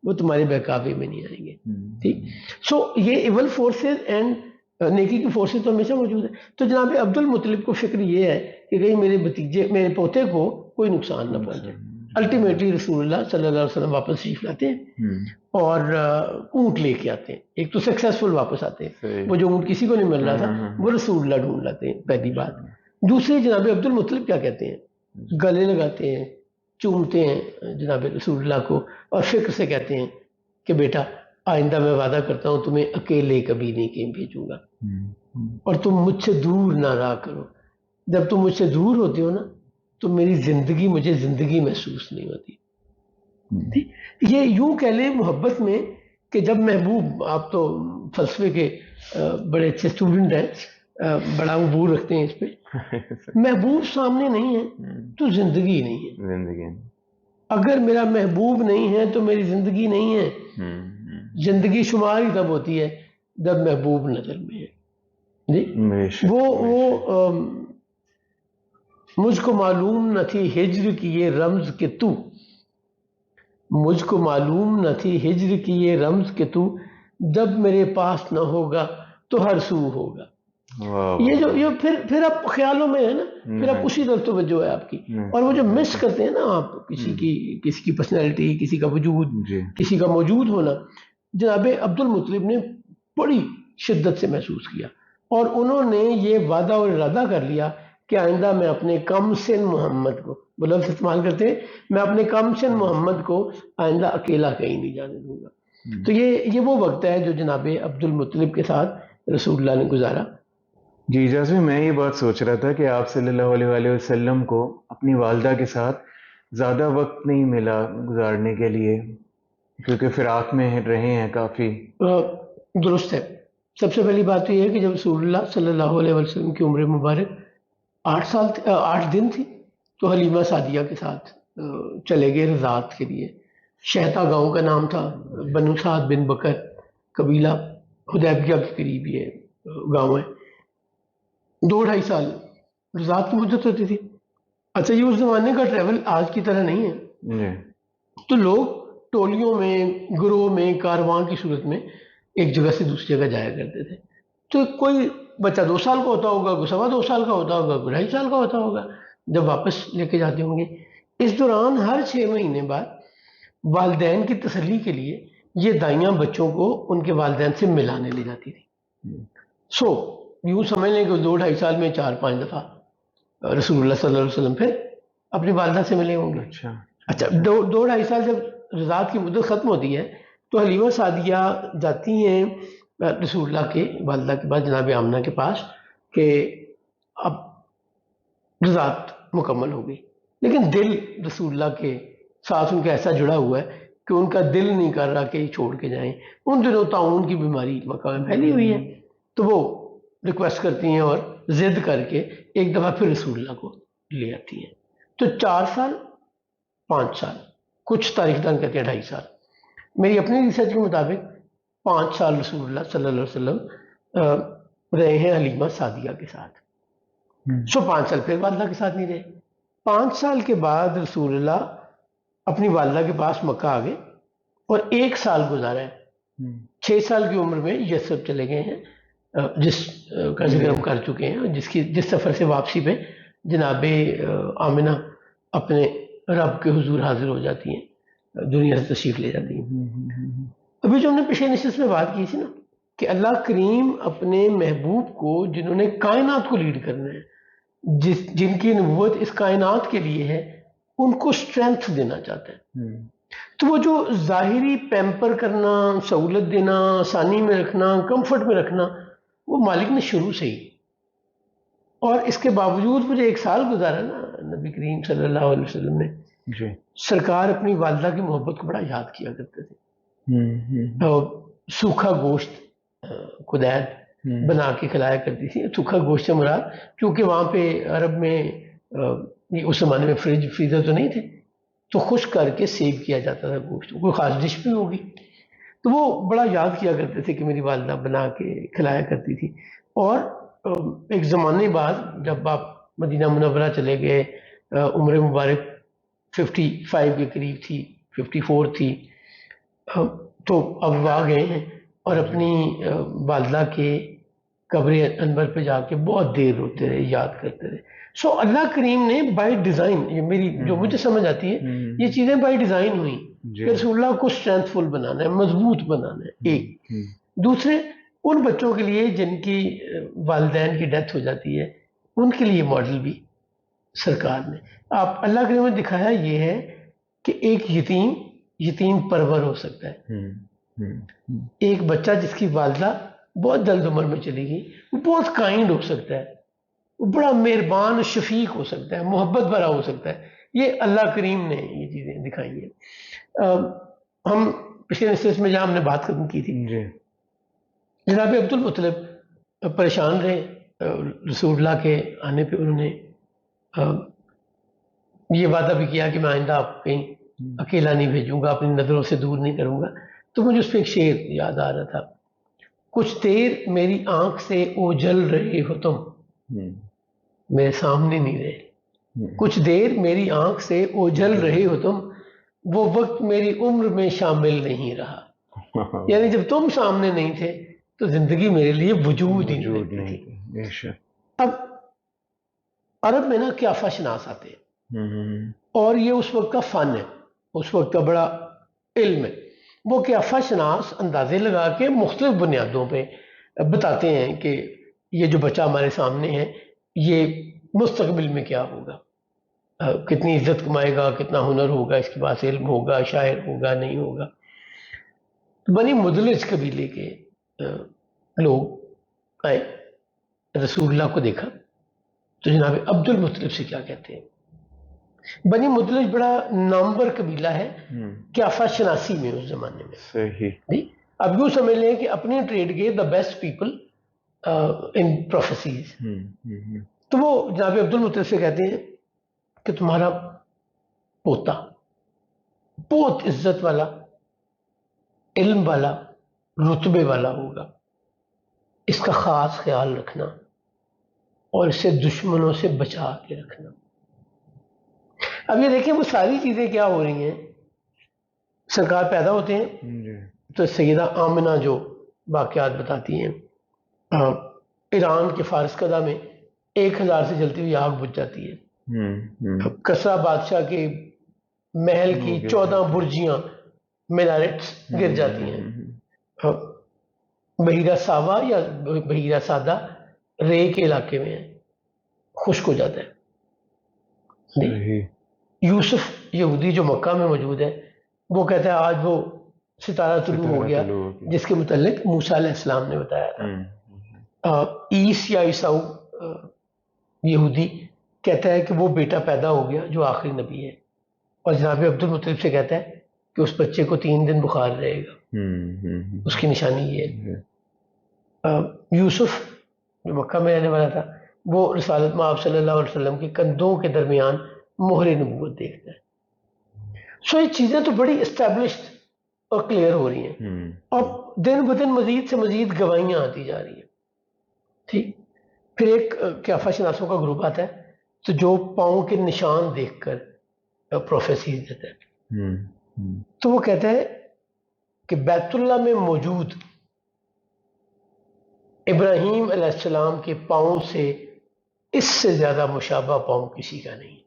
وہ تمہارے بہکاوے میں نہیں آئیں گے. ٹھیک. سو یہ ایول فورسز اینڈ نیکی کی فورسز تو ہمیشہ موجود ہے. تو جناب عبد المطلب کو فکر یہ ہے کہ کہیں میرے بھتیجے میرے پوتے کو کوئی نقصان نہ پہنچے. الٹیمیٹلی رسول اللہ صلی اللہ علیہ وسلم واپس شریف لاتے ہیں اور اونٹ لے کے آتے ہیں. ایک تو سکسیسفل واپس آتے ہیں، وہ جو اونٹ کسی کو نہیں مل رہا تھا وہ رسول اللہ ڈھونڈ لاتے ہیں، پہلی بات. دوسری جناب عبد المطلب کیا کہتے ہیں، گلے لگاتے ہیں، چومتے ہیں جناب رسول اللہ کو، اور فکر سے کہتے ہیں کہ بیٹا آئندہ میں وعدہ کرتا ہوں تمہیں اکیلے کبھی نہیں کہیں بھیجوں گا، اور تم مجھ سے دور نہ رہا کرو. جب تم مجھ سے دور ہوتے ہو نا تو میری زندگی مجھے زندگی محسوس نہیں ہوتی. یہ یوں کہہ لیں محبت میں کہ جب محبوب، آپ تو فلسفے کے بڑے اچھے اسٹوڈنٹ ہیں، بڑا عبور رکھتے ہیں اس پہ، محبوب سامنے نہیں ہے تو زندگی نہیں ہے. اگر میرا محبوب نہیں ہے تو میری زندگی نہیں ہے. زندگی شمار ہی تب ہوتی ہے جب محبوب نظر میں ہے جی. وہ مجھ کو معلوم نہ تھی ہجر کی یہ رمز کہ تو، مجھ کو معلوم نہ تھی ہجر کی یہ رمز کہ تو، جب میرے پاس نہ ہوگا تو ہر سو ہوگا. یہ جو یہ پھر آپ خیالوں میں ہے نا، پھر آپ اسی طرف توجہ ہے آپ کی. اور وہ جو مس کرتے ہیں نا آپ کسی کی پرسنالٹی، کسی کا وجود، کسی کا موجود ہونا، جناب عبد المطلب نے بڑی شدت سے محسوس کیا، اور انہوں نے یہ وعدہ اور ارادہ کر لیا کہ آئندہ میں اپنے کم سن محمد کو، وہ لفظ استعمال کرتے ہیں، میں اپنے کم سن محمد کو آئندہ اکیلا کہیں نہیں جانے دوں گا. تو یہ وہ وقت ہے جو جناب عبد المطلب کے ساتھ رسول اللہ نے گزارا. جی جیسے میں یہ بات سوچ رہا تھا کہ آپ صلی اللہ علیہ وسلم کو اپنی والدہ کے ساتھ زیادہ وقت نہیں ملا گزارنے کے لیے، کیونکہ فراق میں رہے ہیں کافی. درست ہے. سب سے پہلی بات تو یہ ہے کہ جب رسول اللہ صلی اللہ علیہ وسلم کی عمر مبارک 8 دن تھی تو حلیمہ سعدیہ کے ساتھ چلے گئے رضاعت کے لیے. شہتا گاؤں کا نام تھا، بنو سعد بن بکر قبیلہ، حدیبیہ کے قریب یہ گاؤں ہے. 2-2.5 سال رضاعت کی مدت ہوتی تھی. اچھا یہ اس زمانے کا ٹریول آج کی طرح نہیں ہے، تو لوگ ٹولیوں میں، گروہ میں، کارواں کی صورت میں ایک جگہ سے دوسری جگہ جایا کرتے تھے. تو کوئی بچہ 2 سال کا ہوتا ہوگا، کوئی 2.25 سال کا ہوتا ہوگا، کوئی 2.5 سال کا ہوتا ہوگا جب واپس لے کے جاتے ہوں گے. اس دوران ہر 6 مہینے بعد والدین کی تسلی کے لیے یہ دائیاں بچوں کو ان کے والدین سے ملانے لے جاتی تھی. سو یوں سمجھ لیں کہ 2-2.5 سال میں 4-5 دفعہ رسول اللہ صلی اللہ علیہ وسلم پھر اپنی والدہ سے ملے ہوں گے. اچھا 2-2.5 سال جب رضاعت کی مدت ختم ہوتی ہے تو حلیمہ سعدیہ جاتی ہیں رسول اللہ کے والدہ کے پاس جناب آمنہ کے پاس کہ اب رضاعت مکمل ہو گئی، لیکن دل رسول اللہ کے ساتھ ان کا ایسا جڑا ہوا ہے کہ ان کا دل نہیں کر رہا کہ یہ چھوڑ کے جائیں. ان دنوں طاعون کی بیماری مکہ میں پھیلی ہوئی ہے، تو وہ ریکویسٹ کرتی ہیں اور ضد کر کے ایک دفعہ پھر رسول اللہ کو لے آتی ہیں. تو 4 سال 5 سال، کچھ تاریخ دان کہتے ہیں 2.5 سال. میری اپنی ریسرچ کے مطابق 5 سال رسول اللہ صلی اللہ علیہ وسلم رہے ہیں حلیمہ سعدیہ کے ساتھ. سو 5 سال پھر والدہ کے ساتھ نہیں رہے. 5 سال کے بعد رسول اللہ اپنی والدہ کے پاس مکہ آ گئے اور 1 سال گزارا ہے. 6 سال کی عمر میں یثرب چلے گئے ہیں، جس کا ذکر ہم کر چکے ہیں، جس سفر سے واپسی پہ جناب آمنہ اپنے رب کے حضور حاضر ہو جاتی ہیں، دنیا سے تشریف لے جاتی ہیں. ابھی جو ہم نے پچھلے نشست میں بات کی تھی نا کہ اللہ کریم اپنے محبوب کو، جنہوں نے کائنات کو لیڈ کرنا ہے، جن کی نبوت اس کائنات کے لیے ہے، ان کو اسٹرینتھ دینا چاہتا ہے. تو وہ جو ظاہری پیمپر کرنا، سہولت دینا، آسانی میں رکھنا، کمفرٹ میں رکھنا، وہ مالک نے شروع سے ہی. اور اس کے باوجود مجھے 1 سال گزارا نا نبی کریم صلی اللہ علیہ وسلم نے. سرکار اپنی والدہ کی محبت کو بڑا یاد کیا کرتے تھے. سوکھا گوشت قدید بنا کے کھلایا کرتی تھی. سوکھا گوشت سے مراد، کیونکہ وہاں پہ عرب میں اس زمانے میں فریزر تو نہیں تھے، تو خشک کر کے سیو کیا جاتا تھا گوشت. کوئی خاص ڈش بھی ہوگی تو وہ بڑا یاد کیا کرتے تھے کہ میری والدہ بنا کے کھلایا کرتی تھی. اور ایک زمانے بعد جب آپ مدینہ منورہ چلے گئے، عمر مبارک 55 کے قریب تھی، 54 تھی، تو اب وہ آ گئے ہیں اور اپنی والدہ کے قبر انور پہ جا کے بہت دیر روتے رہے، یاد کرتے رہے. سو اللہ کریم نے بائی ڈیزائن، یہ میری جو مجھے سمجھ آتی ہے، یہ چیزیں بائی ڈیزائن ہوئی کہ رسول اللہ کو اسٹرینتھ فل بنانا ہے، مضبوط بنانا ہے. ایک دوسرے ان بچوں کے لیے جن کی والدین کی ڈیتھ ہو جاتی ہے، ان کے لیے ماڈل بھی سرکار نے آپ اللہ کریم نے دکھایا یہ ہے کہ ایک یتیم پرور ہو سکتا ہے. ایک بچہ جس کی والدہ بہت جلد عمر میں چلی گئی، وہ بہت کائنڈ ہو سکتا ہے، وہ بڑا مہربان شفیق ہو سکتا ہے، محبت بھرا ہو سکتا ہے. یہ اللہ کریم نے یہ چیزیں دکھائی ہیں. ہم پچھلے نشست میں جہاں ہم نے بات ختم کی تھی، جناب عبد المطلب پریشان رہے رسول اللہ کے آنے پہ. انہوں نے یہ وعدہ بھی کیا کہ میں آئندہ آپ کہیں اکیلا نہیں بھیجوں گا، اپنی نظروں سے دور نہیں کروں گا. تو مجھے اس پہ ایک شعر یاد آ رہا تھا، کچھ دیر میری آنکھ سے اوجھل رہے ہو تم، میرے سامنے نہیں رہے. کچھ دیر میری آنکھ سے اوجھل رہے ہو تم، وہ وقت میری عمر میں شامل نہیں رہا. یعنی جب تم سامنے نہیں تھے تو زندگی میرے لیے وجود ہی نہیں تھی. اب عرب میں نا قیافہ شناس آتے ہیں، اور یہ اس وقت کا فن ہے، اس وقت کا بڑا علم ہے. وہ قیافہ شناس اندازے لگا کے مختلف بنیادوں پہ بتاتے ہیں کہ یہ جو بچہ ہمارے سامنے ہے یہ مستقبل میں کیا ہوگا، کتنی عزت کمائے گا، کتنا ہنر ہوگا، اس کے پاس علم ہوگا، شاعر ہوگا، نہیں ہوگا. بنی مدلج قبیلے کے لوگ آئے، رسول اللہ کو دیکھا تو جناب عبد المطلب سے کیا کہتے ہیں. بنی مدلج بڑا نامور قبیلہ ہے قیافہ شناسی میں اس زمانے میں. صحیح. اب یوں سمجھ لیں کہ اپنے ٹریڈ کے the best people in prophecies. تو وہ جناب عبد المطلب سے کہتے ہیں کہ تمہارا پوتا بہت عزت والا، علم والا، رتبے والا ہوگا، اس کا خاص خیال رکھنا اور اسے دشمنوں سے بچا کے رکھنا. اب یہ دیکھیں وہ ساری چیزیں کیا ہو رہی ہیں. سرکار پیدا ہوتے ہیں تو سیدہ آمنہ جو واقعات بتاتی ہیں، ایران کے فارس قدہ میں 1000 سے جلتی ہوئی آگ بجھ جاتی ہے. کسریٰ بادشاہ کے محل کی 14 برجیاں مینارٹس گر جاتی ہیں. بحیرہ ساوا یا بحیرہ سادہ رے کے علاقے میں ہے، خشک ہو جاتا ہے. صحیح. یوسف یہودی جو مکہ میں موجود ہے وہ کہتا ہے آج وہ ستارہ طلوع ہو گیا جس کے متعلق موسیٰ علیہ السلام نے بتایا تھا. عیس یا عیساؤ یہودی کہتا ہے کہ وہ بیٹا پیدا ہو گیا جو آخری نبی ہے، اور جناب عبد المطلب سے کہتا ہے کہ اس بچے کو 3 دن بخار رہے گا. اس کی نشانی یہ ہے. یوسف جو مکہ میں رہنے والا تھا وہ رسالت میں آپ صلی اللہ علیہ وسلم کے کندھوں کے درمیان مہر نبوت دیکھتا ہے. سو یہ چیزیں تو بڑی اسٹیبلشڈ اور کلیئر ہو رہی ہیں، اب دن بدن مزید سے مزید گواہیاں آتی جا رہی ہیں. ٹھیک. پھر ایک قیافہ شناسوں کا گروپ آتا ہے تو جو پاؤں کے نشان دیکھ کر پروفیسیز دیتا ہے. تو وہ کہتا ہے کہ بیت اللہ میں موجود ابراہیم علیہ السلام کے پاؤں سے اس سے زیادہ مشابہ پاؤں کسی کا نہیں.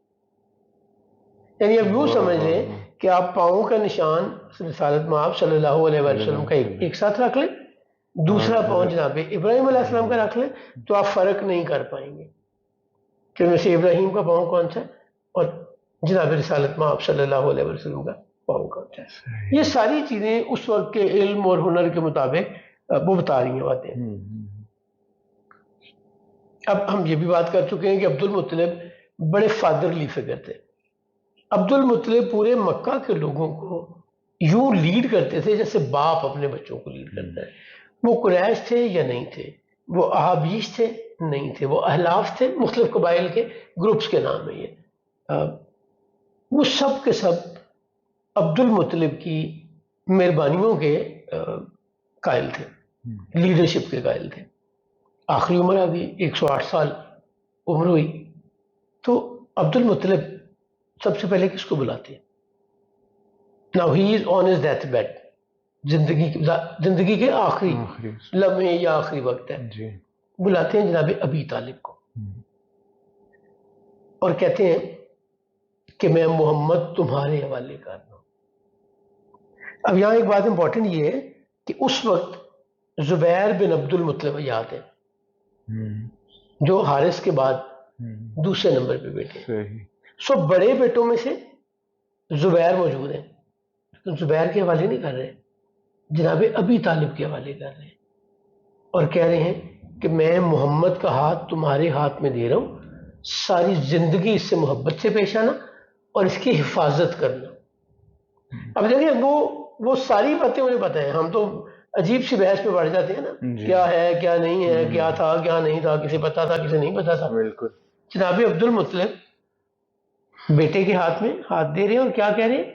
یعنی اب یوں سمجھ لیں کہ آپ پاؤں کا نشان رسالت میں آپ صلی اللہ علیہ وسلم کا ایک ساتھ رکھ لیں، دوسرا پاؤں جناب ابراہیم علیہ السلام کا رکھ لیں تو آپ فرق نہیں کر پائیں گے کہ ان میں سے ابراہیم کا پاؤں کون سا ہے اور جناب رسالت میں آپ صلی اللہ علیہ وسلم کا پاؤں کون سا ہے. یہ ساری چیزیں اس وقت کے علم اور ہنر کے مطابق وہ بتا رہی ہیں باتیں. اب ہم یہ بھی بات کر چکے ہیں کہ عبد المطلب بڑے فادرلی فگر تھے. عبد المطلب پورے مکہ کے لوگوں کو یوں لیڈ کرتے تھے جیسے باپ اپنے بچوں کو لیڈ کرتا ہے. وہ قریش تھے یا نہیں تھے، وہ احابیش تھے نہیں تھے، وہ احلاف تھے، مختلف قبائل کے گروپس کے نام ہیں یہ. وہ سب کے سب عبد المطلب کی مہربانیوں کے قائل تھے، لیڈرشپ کے قائل تھے. آخری عمر آ گئی، 108 سال عمر ہوئی تو عبد المطلب سب سے پہلے کس کو بلاتے ہیں؟ Now he is on his death bed. زندگی کے آخری لمحے یا آخری وقت ہے. بلاتے ہیں جناب ابی طالب کو اور کہتے ہیں کہ میں محمد تمہارے حوالے کر رہا ہوں. اب یہاں ایک بات امپورٹنٹ یہ ہے کہ اس وقت زبیر بن عبد المطلب یاد ہے جو حارث کے بعد دوسرے نمبر پہ بیٹے. سو بڑے بیٹوں میں سے زبیر موجود ہیں، تو زبیر کے حوالے نہیں کر رہے، جناب ابی طالب کے حوالے کر رہے ہیں اور کہہ رہے ہیں کہ میں محمد کا ہاتھ تمہارے ہاتھ میں دے رہا ہوں، ساری زندگی اس سے محبت سے پیش آنا اور اس کی حفاظت کرنا. اب دیکھیں وہ ساری باتیں مجھے پتہ ہیں، ہم تو عجیب سی بحث پہ بڑھ جاتے ہیں نا، کیا ہے کیا نہیں ہے، کیا تھا کیا نہیں تھا، کسے پتا تھا کسے نہیں پتا تھا. بالکل. جناب عبد المطلب بیٹے کے ہاتھ میں ہاتھ دے رہے ہیں اور کیا کہہ رہے ہیں؟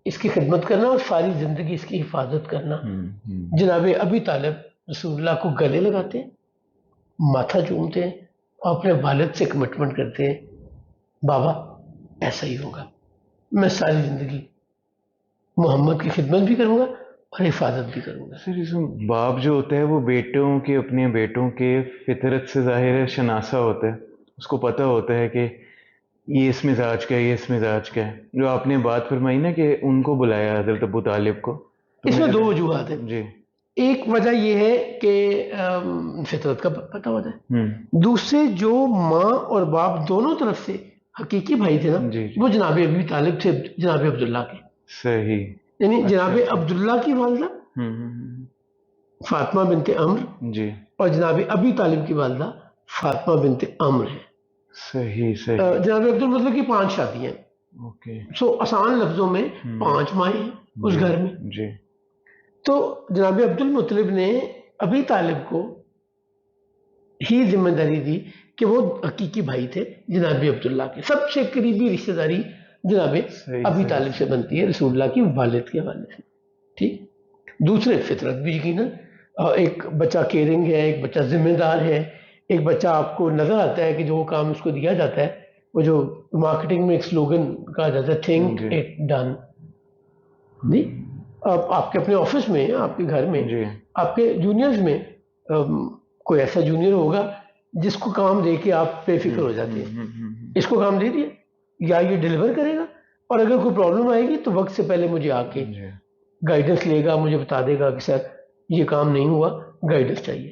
اس کی خدمت کرنا اور ساری زندگی اس کی حفاظت کرنا. جناب ابی طالب رسول اللہ کو گلے لگاتے ہیں، ماتھا چومتے ہیں اور اپنے والد سے کمٹمنٹ کرتے ہیں، بابا ایسا ہی ہوگا، میں ساری زندگی محمد کی خدمت بھی کروں گا اور حفاظت بھی کروں گا. سر اس میں باپ جو ہوتا ہے وہ بیٹوں کے اپنے بیٹوں کے فطرت سے ظاہر ہے شناسا ہوتا ہے، اس کو پتہ ہوتا ہے کہ یہ اس مزاج کا ہے، یہ اس مزاج کا ہے. جو آپ نے بات فرمائی نا کہ ان کو بلایا حضرت ابو طالب کو، اس میں 2 وجوہات ہیں. جی. ایک وجہ یہ ہے کہ فطرت کا پتہ ہوتا ہے، دوسرے جو ماں اور باپ دونوں طرف سے حقیقی بھائی تھے نا، وہ جناب ابی طالب تھے جناب عبداللہ کے. صحیح. یعنی جناب عبداللہ کی والدہ فاطمہ بنت عمر جی اور جناب ابی طالب کی والدہ فاطمہ بنت عمر ہے. صحیح. جناب عبد المطلب کی 5 شادیاں. اوکے. سو آسان لفظوں میں 5 مائیں ہیں اس گھر میں. جی. تو جناب عبد المطلب نے ابی طالب کو ہی ذمہ داری دی کہ وہ حقیقی بھائی تھے جناب عبداللہ کے. سب سے قریبی رشتہ داری جناب ابی طالب سے بنتی ہے رسول اللہ کی والد کے حوالے سے. ٹھیک. دوسرے فطرت بھی یقیناً، ایک بچہ کیئرنگ ہے، ایک بچہ ذمہ دار ہے، ایک بچہ آپ کو نظر آتا ہے کہ جو کام اس کو دیا جاتا ہے، وہ جو مارکیٹنگ میں ایک سلوگن کہا جاتا ہے تھنک اٹ ڈن. جی آپ کے اپنے آفس میں، آپ کے گھر میں، آپ کے جونیئرز میں کوئی ایسا جونیئر ہوگا جس کو کام دے کے آپ بے فکر ہو جاتے ہیں، اس کو کام دے دیا یا یہ ڈیلیور کرے گا، اور اگر کوئی پرابلم آئے گی تو وقت سے پہلے مجھے آ کے گائیڈنس لے گا, مجھے بتا دے گا کہ سر یہ کام نہیں ہوا, گائیڈنس چاہیے.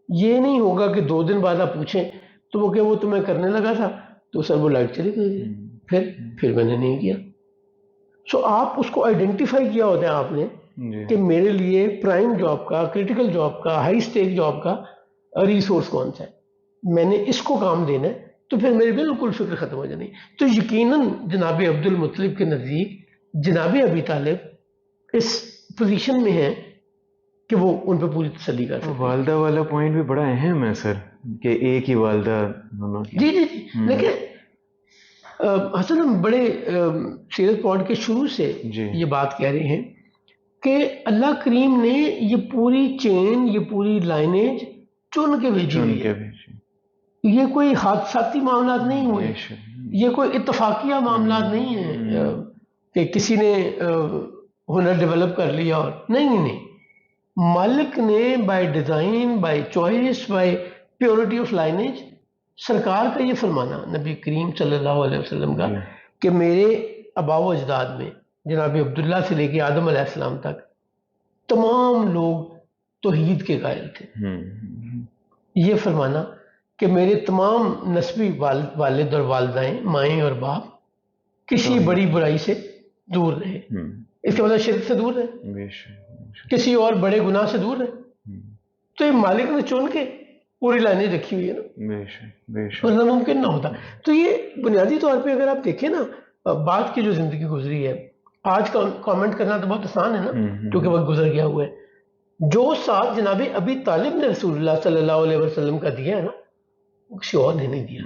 یہ نہیں ہوگا کہ 2 دن بعد آپ پوچھیں تو وہ کہ وہ تو میں کرنے لگا تھا تو سر وہ لائٹ چلی گئی, پھر میں نے نہیں کیا. سو آپ اس کو آئیڈینٹیفائی کیا ہوتا ہے آپ نے جی کہ میرے لیے پرائم جاب کا, کریٹیکل جاب کا, ہائی اسٹیک جاب کا ریسورس کون سا ہے, میں نے اس کو کام دینا ہے, تو پھر میری بالکل فکر ختم ہو جانی. تو یقیناً جناب عبد المطلب کے نزدیک جناب ابی طالب اس پوزیشن میں ہیں کہ وہ ان پہ پوری تسلی کر سکتے ہیں. والدہ والا پوائنٹ بھی بڑا اہم ہے سر, کہ ایک ہی والدہ دونوں کی. جی جی جی, لیکن حسن ہم بڑے سیرت پوائنٹ کے شروع سے جی یہ بات کہہ رہے ہیں کہ اللہ کریم نے یہ پوری چین, یہ پوری لائنیج چن کے بھیجی چن ہوئی کے ہے. بھی یہ کوئی حادثاتی معاملات نہیں ہوئے, بے شک. یہ کوئی اتفاقیہ معاملات نہیں ہیں کہ کسی نے ہنر ڈیولپ کر لیا اور نہیں. مالک نے by design, by choice, by purity of lineage, سرکار کا یہ فرمانا, نبی کریم صلی اللہ علیہ وسلم کا, جی. کہ میرے آباء و اجداد میں جناب عبداللہ سے لے کے آدم علیہ السلام تک تمام لوگ توحید کے قائل تھے. یہ فرمانا کہ میرے تمام نسبی والد اور والدائیں, مائیں اور باپ کسی بڑی برائی سے دور رہے. اس کے مطلب شرک سے دور رہے, بے شک. کسی اور بڑے گناہ سے دور رہے. تو یہ مالک نے چن کے پوری لائنیں رکھی ہوئی ہے نا, بے شک بے شک. ورنہ ممکن نہ ہوتا. تو یہ بنیادی طور پہ اگر آپ دیکھیں نا, بعد کی جو زندگی گزری ہے, آج کا کامنٹ کرنا تو بہت آسان ہے نا کیونکہ وقت گزر گیا ہوا ہے. جو ساتھ جناب ابی طالب نے رسول اللہ صلی اللہ علیہ وسلم کا دیا ہے نا, وہ کسی اور نے نہیں دیا.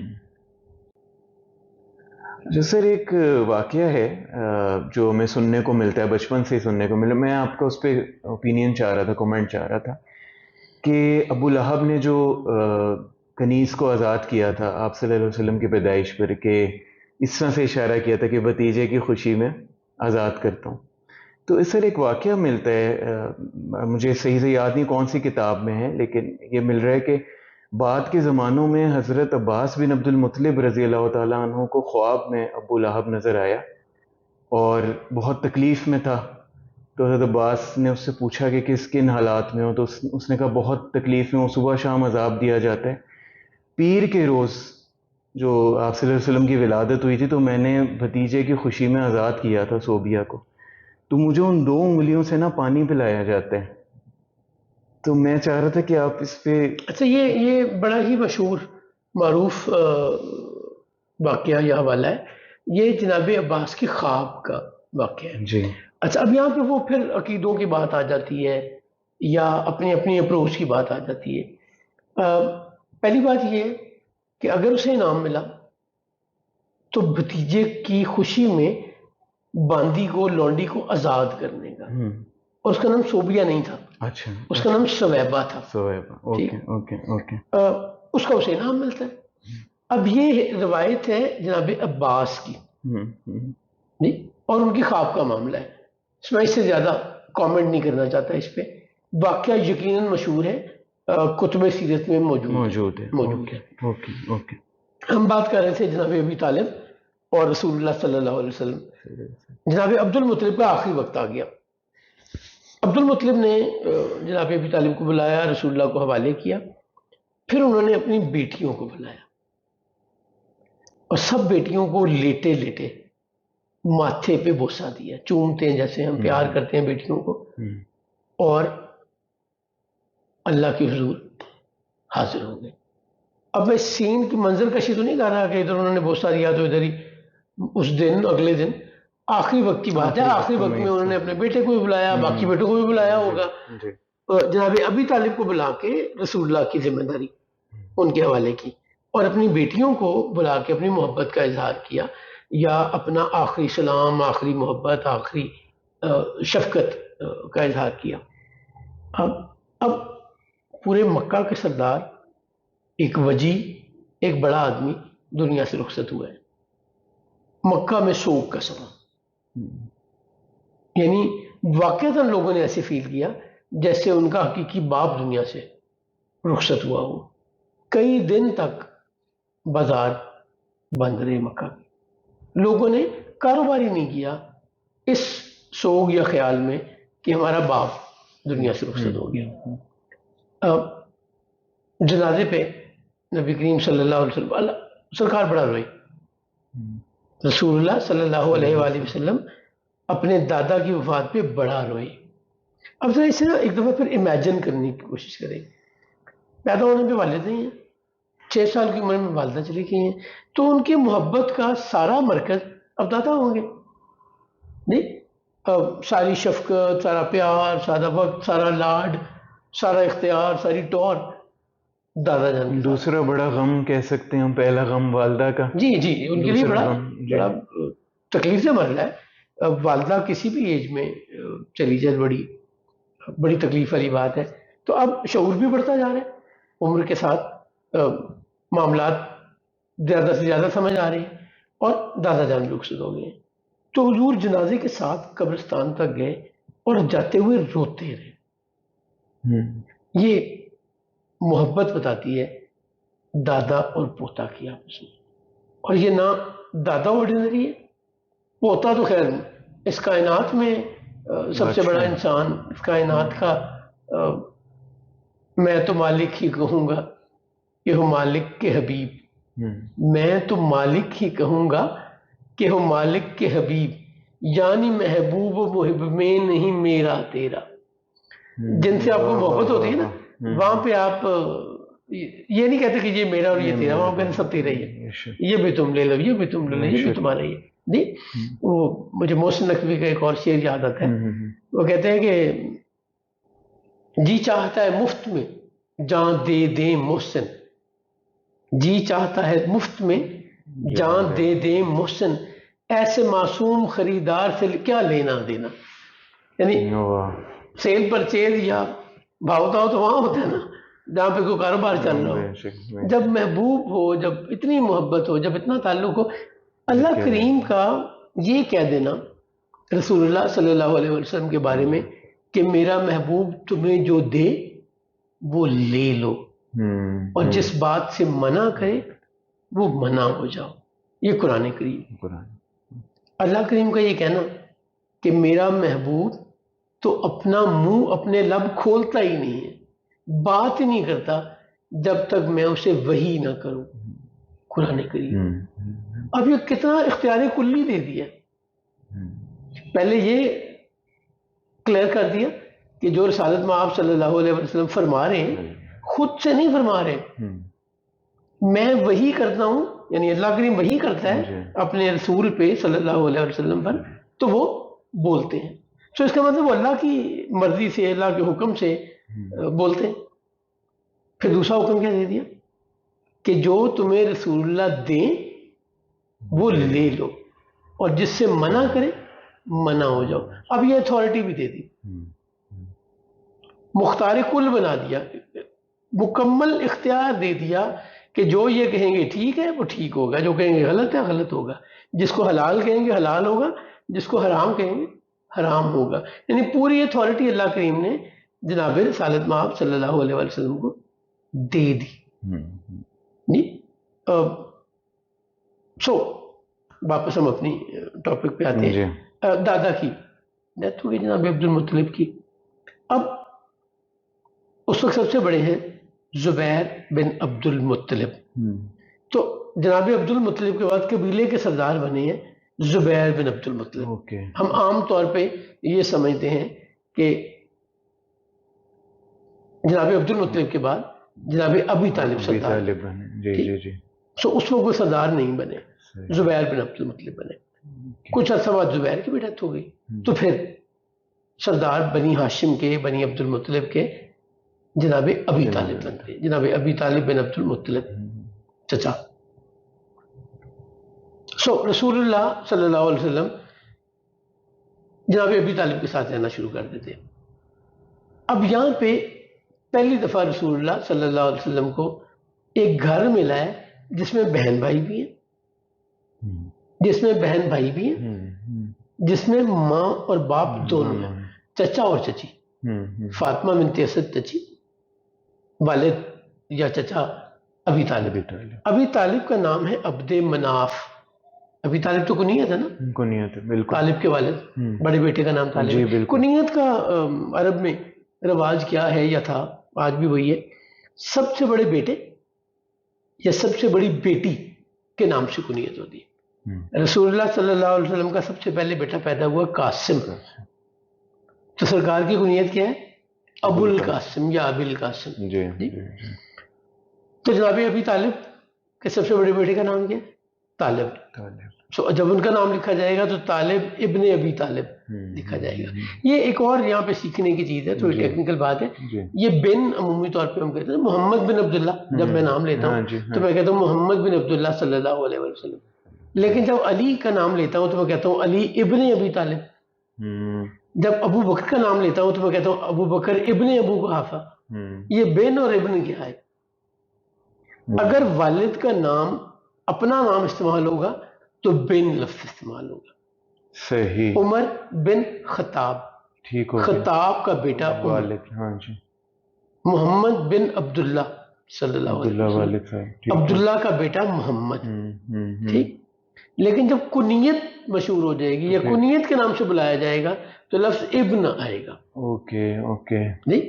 جو سر ایک واقعہ ہے جو میں سننے کو ملتا ہے, بچپن سے ہی سننے کو ملا, میں آپ کا اس پہ اوپینین چاہ رہا تھا, کمنٹ چاہ رہا تھا, کہ ابو لہب نے جو کنیز کو آزاد کیا تھا آپ صلی اللہ علیہ وسلم کی پیدائش پر, کہ اس طرح سے اشارہ کیا تھا کہ بھتیجے کی خوشی میں آزاد کرتا ہوں. تو اس سر ایک واقعہ ملتا ہے, مجھے صحیح سے یاد نہیں کون سی کتاب میں ہے, لیکن یہ مل رہا ہے کہ بعد کے زمانوں میں حضرت عباس بن عبد المطلب رضی اللہ تعالیٰ عنہ کو خواب میں ابو لہب نظر آیا اور بہت تکلیف میں تھا. تو حضرت عباس نے اس سے پوچھا کہ کن حالات میں ہو, تو اس نے کہا بہت تکلیف میں ہو, صبح شام عذاب دیا جاتا ہے. پیر کے روز جو آپ صلی اللہ علیہ وسلم کی ولادت ہوئی تھی, تو میں نے بھتیجے کی خوشی میں آزاد کیا تھا صوبیہ کو, تو مجھے ان 2 انگلیوں سے نا پانی پلایا جاتا ہے. تو میں چاہ رہا تھا کہ آپ اس پہ. اچھا, یہ بڑا ہی مشہور معروف واقعہ یا حوالہ ہے. یہ جناب عباس کی خواب کا واقعہ ہے. جی. اچھا, اب یہاں پہ وہ پھر عقیدوں کی بات آ جاتی ہے یا اپنی اپنی اپروچ کی بات آ جاتی ہے. پہلی بات یہ کہ اگر اسے انعام ملا تو بھتیجے کی خوشی میں باندی کو, لونڈی کو آزاد کرنے کا, اور اس کا نام صوبیہ نہیں تھا, اچھا, اس کا نام سویبہ تھا. Okay okay okay. اس کا اسے انعام ملتا ہے. اب یہ روایت ہے جناب عباس کی جی, اور ان کی خواب کا معاملہ ہے. میں اس سے زیادہ کامنٹ نہیں کرنا چاہتا اس پہ. واقعہ یقیناً مشہور ہے, کتب سیرت میں موجود ہے. Okay okay. ہم بات کر رہے تھے جناب ابی طالب اور رسول اللہ صلی اللہ علیہ وسلم. جناب عبد المطلب کا آخری وقت آ گیا. عبد المطلب نے جناب ابی طالب کو بلایا, رسول اللہ کو حوالے کیا, پھر انہوں نے اپنی بیٹیوں کو بلایا اور سب بیٹیوں کو لیٹے لیٹے ماتھے پہ بوسہ دیا, چومتے ہیں جیسے ہم پیار کرتے ہیں بیٹیوں کو, اور اللہ کے حضور حاضر ہو گئے. اب میں سین کی منظر کشی تو نہیں کر رہا کہ ادھر انہوں نے بوسہ دیا تو ادھر ہی اس دن اگلے دن آخری وقت کی بات ہے. آخری وقت میں انہوں نے اپنے بیٹے کو بھی بلایا, باقی بیٹوں کو بھی بلایا ہوگا. جناب ابی طالب کو بلا کے رسول اللہ کی ذمہ داری ان کے حوالے کی, اور اپنی بیٹیوں کو بلا کے اپنی محبت کا اظہار کیا, یا اپنا آخری سلام, آخری محبت, آخری شفقت کا اظہار کیا. اب پورے مکہ کے سردار, ایک وجی, ایک بڑا آدمی دنیا سے رخصت ہوا ہے. مکہ میں سوگ کا سما, یعنی واقعتاً لوگوں نے ایسے فیل کیا جیسے ان کا حقیقی باپ دنیا سے رخصت ہوا ہو. کئی دن تک بازار بند رہے مکہ کے. لوگوں نے کاروبار ہی نہیں کیا اس سوگ یا خیال میں کہ ہمارا باپ دنیا سے رخصت ہو گیا. جنازے پہ نبی کریم صلی اللہ علیہ وسلم سرکار بڑا روئے. رسول اللہ صلی اللہ علیہ وآلہ وسلم اپنے دادا کی وفات پہ بڑا روئے. اب ذرا اسے نا ایک دفعہ پھر امیجن کرنے کی کوشش کریں. پیدا ہونے پہ والد نہیں ہیں, 6 سال کی عمر میں والدہ چلی گئی ہیں, تو ان کی محبت کا سارا مرکز اب دادا ہوں گے نہیں. اب ساری شفقت, سارا پیار, سارا وقت, سارا لاڈ, سارا اختیار, ساری ٹور دادا جان. دوسرا بڑا غم کہہ سکتے ہیں ہم, پہلا غم والدہ کا. جی جی ان کے لیے دوسرا بڑا غم، جی. بڑا تکلیف سے مرحلہ ہے. اب والدہ کسی بھی ایج میں چلی جائے بڑی تکلیف والی بات ہے. تو اب شعور بھی بڑھتا جا رہا ہے, عمر کے ساتھ معاملات زیادہ سے زیادہ سمجھ آ رہے ہیں, اور دادا جان بھی رخصت ہو گئے ہیں. تو حضور جنازے کے ساتھ قبرستان تک گئے اور جاتے ہوئے روتے رہے. یہ محبت بتاتی ہے دادا اور پوتا کی آپس میں. اور یہ نہ دادا آرڈینری ہے, پوتا تو خیر اس کائنات میں سب سے بڑا انسان, اس کائنات کا میں تو مالک ہی کہوں گا کہ ہو مالک کے حبیب. میں تو مالک ہی کہوں گا کہ ہو مالک کے حبیب, یعنی محبوب و محب میں نہیں میرا تیرا. جن سے آپ کو محبت ہوتی ہے نا, وہاں پہ آپ یہ نہیں کہتے کہ یہ میرا اور یہ تیرا, وہاں پہ سب تیرا ہی ہے. یہ بھی تم لے لو, یہ بھی تم لے لو, یہ بھی تمہارا ہی ہے. نہیں, وہ مجھے محسن نقوی کا ایک اور شعر یاد آتا ہے. وہ کہتے ہیں کہ جی چاہتا ہے مفت میں جان دے دیں محسن, جی چاہتا ہے مفت میں جان دے دیں محسن, ایسے معصوم خریدار سے کیا لینا دینا. یعنی سیل پرچیز یا بھاؤ تاؤ تو وہاں ہوتا ہے نا جہاں پہ کوئی کاروبار چل رہا ہو. جب محبوب ہو, جب اتنی محبت ہو, جب اتنا تعلق ہو, اللہ کریم کا یہ کہہ دینا رسول اللہ صلی اللہ علیہ وسلم کے بارے میں کہ میرا محبوب تمہیں جو دے وہ لے لو, اور جس بات سے منع کرے وہ منع ہو جاؤ. یہ قرآن کریم. اللہ کریم کا یہ کہنا کہ میرا محبوب تو اپنا منہ اپنے لب کھولتا ہی نہیں ہے, بات ہی نہیں کرتا جب تک میں اسے وحی نہ کروں. قرآن کریم. اب یہ کتنا اختیار کلی دے دیا. پہلے یہ کلیئر کر دیا کہ جو رسالت میں آپ صلی اللہ علیہ وسلم فرما رہے ہیں خود سے نہیں فرما رہے, میں وحی کرتا ہوں, یعنی اللہ کریم وحی کرتا ہے اپنے رسول پہ صلی اللہ علیہ وسلم پر, تو وہ بولتے ہیں. تو اس کا مطلب وہ اللہ کی مرضی سے, اللہ کے حکم سے بولتے ہیں. پھر دوسرا حکم کیا دے دیا کہ جو تمہیں رسول اللہ دیں وہ لے لو, اور جس سے منع کرے منع ہو جاؤ. اب یہ اتھارٹی بھی دے دی, مختار کل بنا دیا, مکمل اختیار دے دیا کہ جو یہ کہیں گے ٹھیک ہے وہ ٹھیک ہوگا, جو کہیں گے غلط ہے غلط ہوگا, جس کو حلال کہیں گے حلال ہوگا, جس کو حرام کہیں گے حرام ہوگا. یعنی پوری اتھارٹی اللہ کریم نے جناب رسالت مآب صلی اللہ علیہ وسلم کو دے دی. سو واپس ہم اپنی ٹاپک پہ آتے ہیں. دادا کی ڈیتھ ہو گئی جناب عبد المطلب کی. اب اس وقت سب سے بڑے ہیں زبیر بن عبد المطلب. تو جناب عبد المطلب کے بعد قبیلے کے سردار بنے ہیں زبیر بن عبد المطلب. ہم عام طور پہ یہ سمجھتے ہیں کہ جناب عبد المطلب کے بعد جناب ابی طالب سردار بنے. سو اس وقت وہ سردار نہیں بنے, زبیر بن عبد المطلب بنے. کچھ عرصہ بعد زبیر کی بھی ڈیتھ ہو گئی, تو پھر سردار بنی ہاشم کے, بنی عبد المطلب کے جناب ابی طالب بنتے, جناب ابی طالب بن عبد المطلب چچا. سو رسول اللہ صلی اللہ علیہ وسلم جناب ابی طالب کے ساتھ رہنا شروع کر دیتے. اب یہاں پہ پہلی دفعہ رسول اللہ صلی اللہ علیہ وسلم کو ایک گھر ملا ہے جس میں بہن بھائی بھی ہیں, جس میں بہن بھائی بھی ہیں, جس میں ماں اور باپ دونوں ہیں, چچا اور چچی. فاطمہ بنت اسد چچی, والد یا چچا ابی طالب. ابی طالب کا نام ہے عبد مناف. ابی طالب تو کنیت ہے نا، کنیت ہے بالکل. طالب کے والد، بڑے بیٹے کا نام طالب جی ہے. بالکل. کنیت کا عرب میں رواج کیا ہے یا تھا، آج بھی وہی ہے، سب سے بڑے بیٹے یا سب سے بڑی بیٹی کے نام سے کنیت ہوتی ہے. رسول اللہ صلی اللہ علیہ وسلم کا سب سے پہلے بیٹا پیدا ہوا قاسم، تو سرکار کی کنیت کیا ہے؟ ابو القاسم یا ابی القاسم. جی. تو جناب ابی طالب کے سب سے بڑے بیٹے کا نام کیا ہے؟ طالب. سو جب ان کا نام لکھا جائے گا تو طالب ابن ابی طالب لکھا جائے گا. یہ ایک اور یہاں پہ سیکھنے کی چیز ہے، تھوڑی ٹیکنیکل بات ہے. یہ بن عمومی طور پہ ہم کہتے ہیں محمد بن عبداللہ، جب میں نام لیتا ہوں تو میں کہتا ہوں محمد بن عبداللہ صلی اللہ علیہ وسلم. لیکن جب علی کا نام لیتا ہوں تو میں کہتا ہوں علی ابن ابی طالب. جب ابو بکر کا نام لیتا ہوں تو میں کہتا ہوں ابو بکر ابن ابو قحافہ. یہ بن اور ابن کیا ہے؟ اگر والد کا نام اپنا نام استعمال ہوگا تو بن لفظ استعمال ہوگا. صحیح. عمر بن خطاب، ٹھیک ہو گیا. خطاب کا بیٹا عمر. والد. ہاں جی. محمد بن عبداللہ صلی اللہ علیہ عبداللہ وسلم، والد صاحب. عبداللہ کا بیٹا محمد. ٹھیک. لیکن جب کنیت مشہور ہو جائے گی یا کنیت کے نام سے بلایا جائے گا تو لفظ ابن آئے گا. Okay okay. نہیں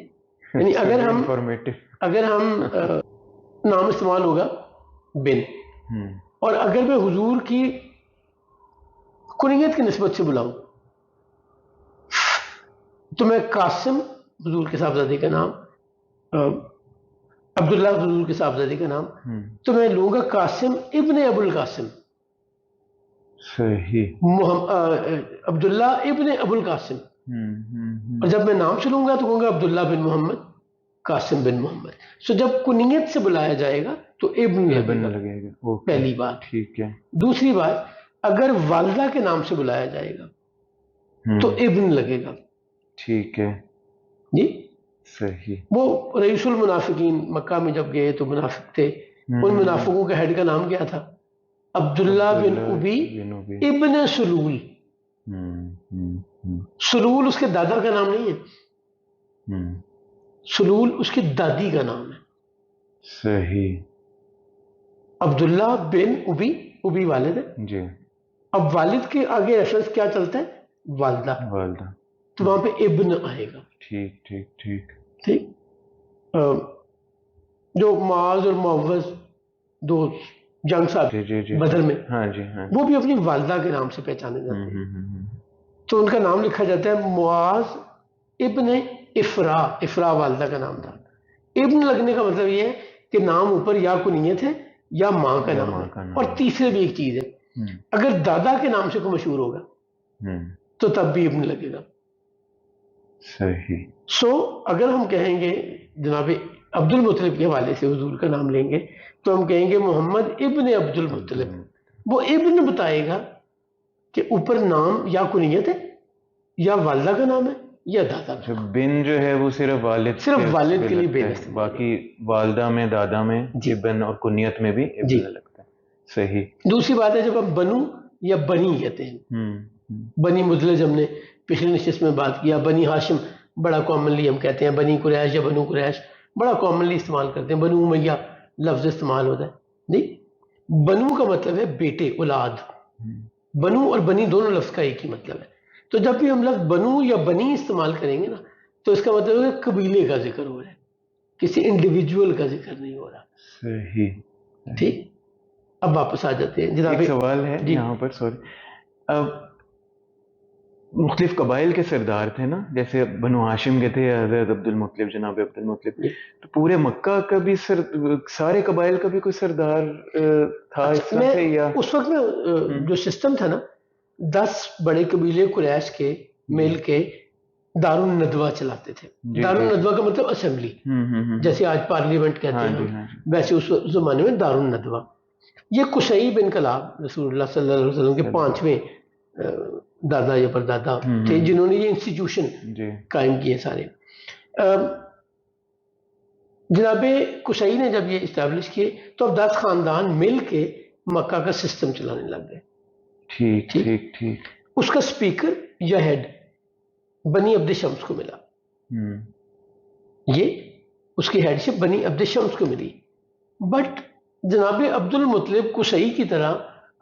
یعنی اگر ہم نام استعمال ہوگا بن، اور اگر میں حضور کی کنیت کی نسبت سے بلاؤں تو میں قاسم حضور کے صاحبزادے کا نام، عبداللہ حضور کے صاحبزادے کا نام، تو میں لوں گا قاسم ابن ابو القاسم. صحیح. عبداللہ ابن ابو القاسم. اور جب میں نام سے لوں گا تو کہوں گا عبداللہ بن محمد، قاسم بن محمد. سو جب کنیت سے بلایا جائے گا تو ابن لگے گا. پہلی بات. ٹھیک ہے. دوسری بات، اگر والدہ کے نام سے بلایا جائے گا تو ابن لگے گا. ٹھیک ہے جی. صحیح. وہ رئیس المنافقین مکہ میں جب گئے تو منافق تھے، ان منافقوں کے ہیڈ کا نام کیا تھا؟ عبداللہ بن ابی ابن سلول. سلول اس کے دادا کا نام نہیں ہے، سلول اس کی دادی کا نام ہے. صحیح. عبداللہ بن ابی، ابی والد ہے جی. اب والد کے آگے ریفرنس کیا چلتا ہے؟ والدہ. تو وہاں پہ ابن آئے گا. ٹھیک ٹھیک ٹھیک ٹھیک. جو معاذ اور معوذ دو جنگ صاحب بدر میں، ہاں جی ہاں، وہ بھی اپنی والدہ کے نام سے پہچانے جاتے ہیں. تو ان کا نام لکھا جاتا ہے معاذ ابن افرا. افرا والدہ کا نام تھا. ابن لگنے کا مطلب یہ ہے کہ نام اوپر یا کنیت ہے یا ماں کا نام ہے. اور تیسرے بھی ایک چیز ہے، اگر دادا کے نام سے کوئی مشہور ہوگا تو تب بھی ابن لگے گا. صحیح. سو اگر ہم کہیں گے جناب عبد المطلب کے حوالے سے حضور کا نام لیں گے تو ہم کہیں گے محمد ابن عبد المطلب. وہ ابن بتائے گا کہ اوپر نام یا کنیت ہے یا والدہ کا نام ہے یا دادا کا نام. بن جو ہے وہ صرف والد کے لیے بن ہے، باقی والدہ میں دادا میں ابن اور کنیت میں بھی ابن لگتا ہے. صحیح. دوسری بات ہے جب ہم بنو یا بنی کہتے ہیں، بنی مدلج ہم نے پچھلے نشست میں بات کیا. بنی ہاشم بڑا کامنلی ہم کہتے ہیں، بنی قریش یا بنو قریش بڑا کامنلی استعمال کرتے ہیں. بنو امیہ لفظ استعمال ہوتا ہے. نہیں، بنو کا مطلب ہے بیٹے، اولاد. بنو اور بنی دونوں لفظ کا ایک ہی مطلب ہے. تو جب بھی ہم لفظ بنو یا بنی استعمال کریں گے نا تو اس کا مطلب ہے قبیلے کا ذکر ہو رہا ہے، کسی انڈیویجول کا ذکر نہیں ہو رہا. صحیح. ٹھیک. اب واپس آ جاتے ہیں جناب. ایک سوال ہے یہاں پر، سوری. اب مختلف قبائل کے سردار تھے نا، جیسے بنو ہاشم کے تھے حضرت عبد المطلب، جناب عبد المطلب. تو پورے مکہ کا بھی سارے قبائل کا بھی کوئی سردار تھا اس طرح سے؟ یا اس وقت میں جو سسٹم تھا نا، 10 بڑے قبیلے قریش کے مل کے دار الندوہ چلاتے تھے. دار الندوہ کا مطلب اسمبلی، جیسے آج پارلیمنٹ کہتے ہیں ویسے اس زمانے میں دار الندوہ. یہ قصی بن کلاب رسول اللہ صلی اللہ علیہ وسلم کے 5ویں دادا یا پردادا تھے جنہوں نے یہ انسٹیٹیوشن قائم کیے سارے. جناب قصی نے جب یہ اسٹیبلش کیے تو اب 10 خاندان مل کے مکہ کا سسٹم چلانے لگ گئے. ٹھیک ٹھیک ٹھیک. اس کا سپیکر یا ہیڈ بنی عبد شمس کو ملا. یہ اس کی ہیڈشپ بنی عبد شمس کو ملی. بٹ جناب عبد المطلب قصی کی طرح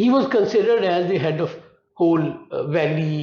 he was considered as the head of whole valley,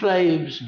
tribes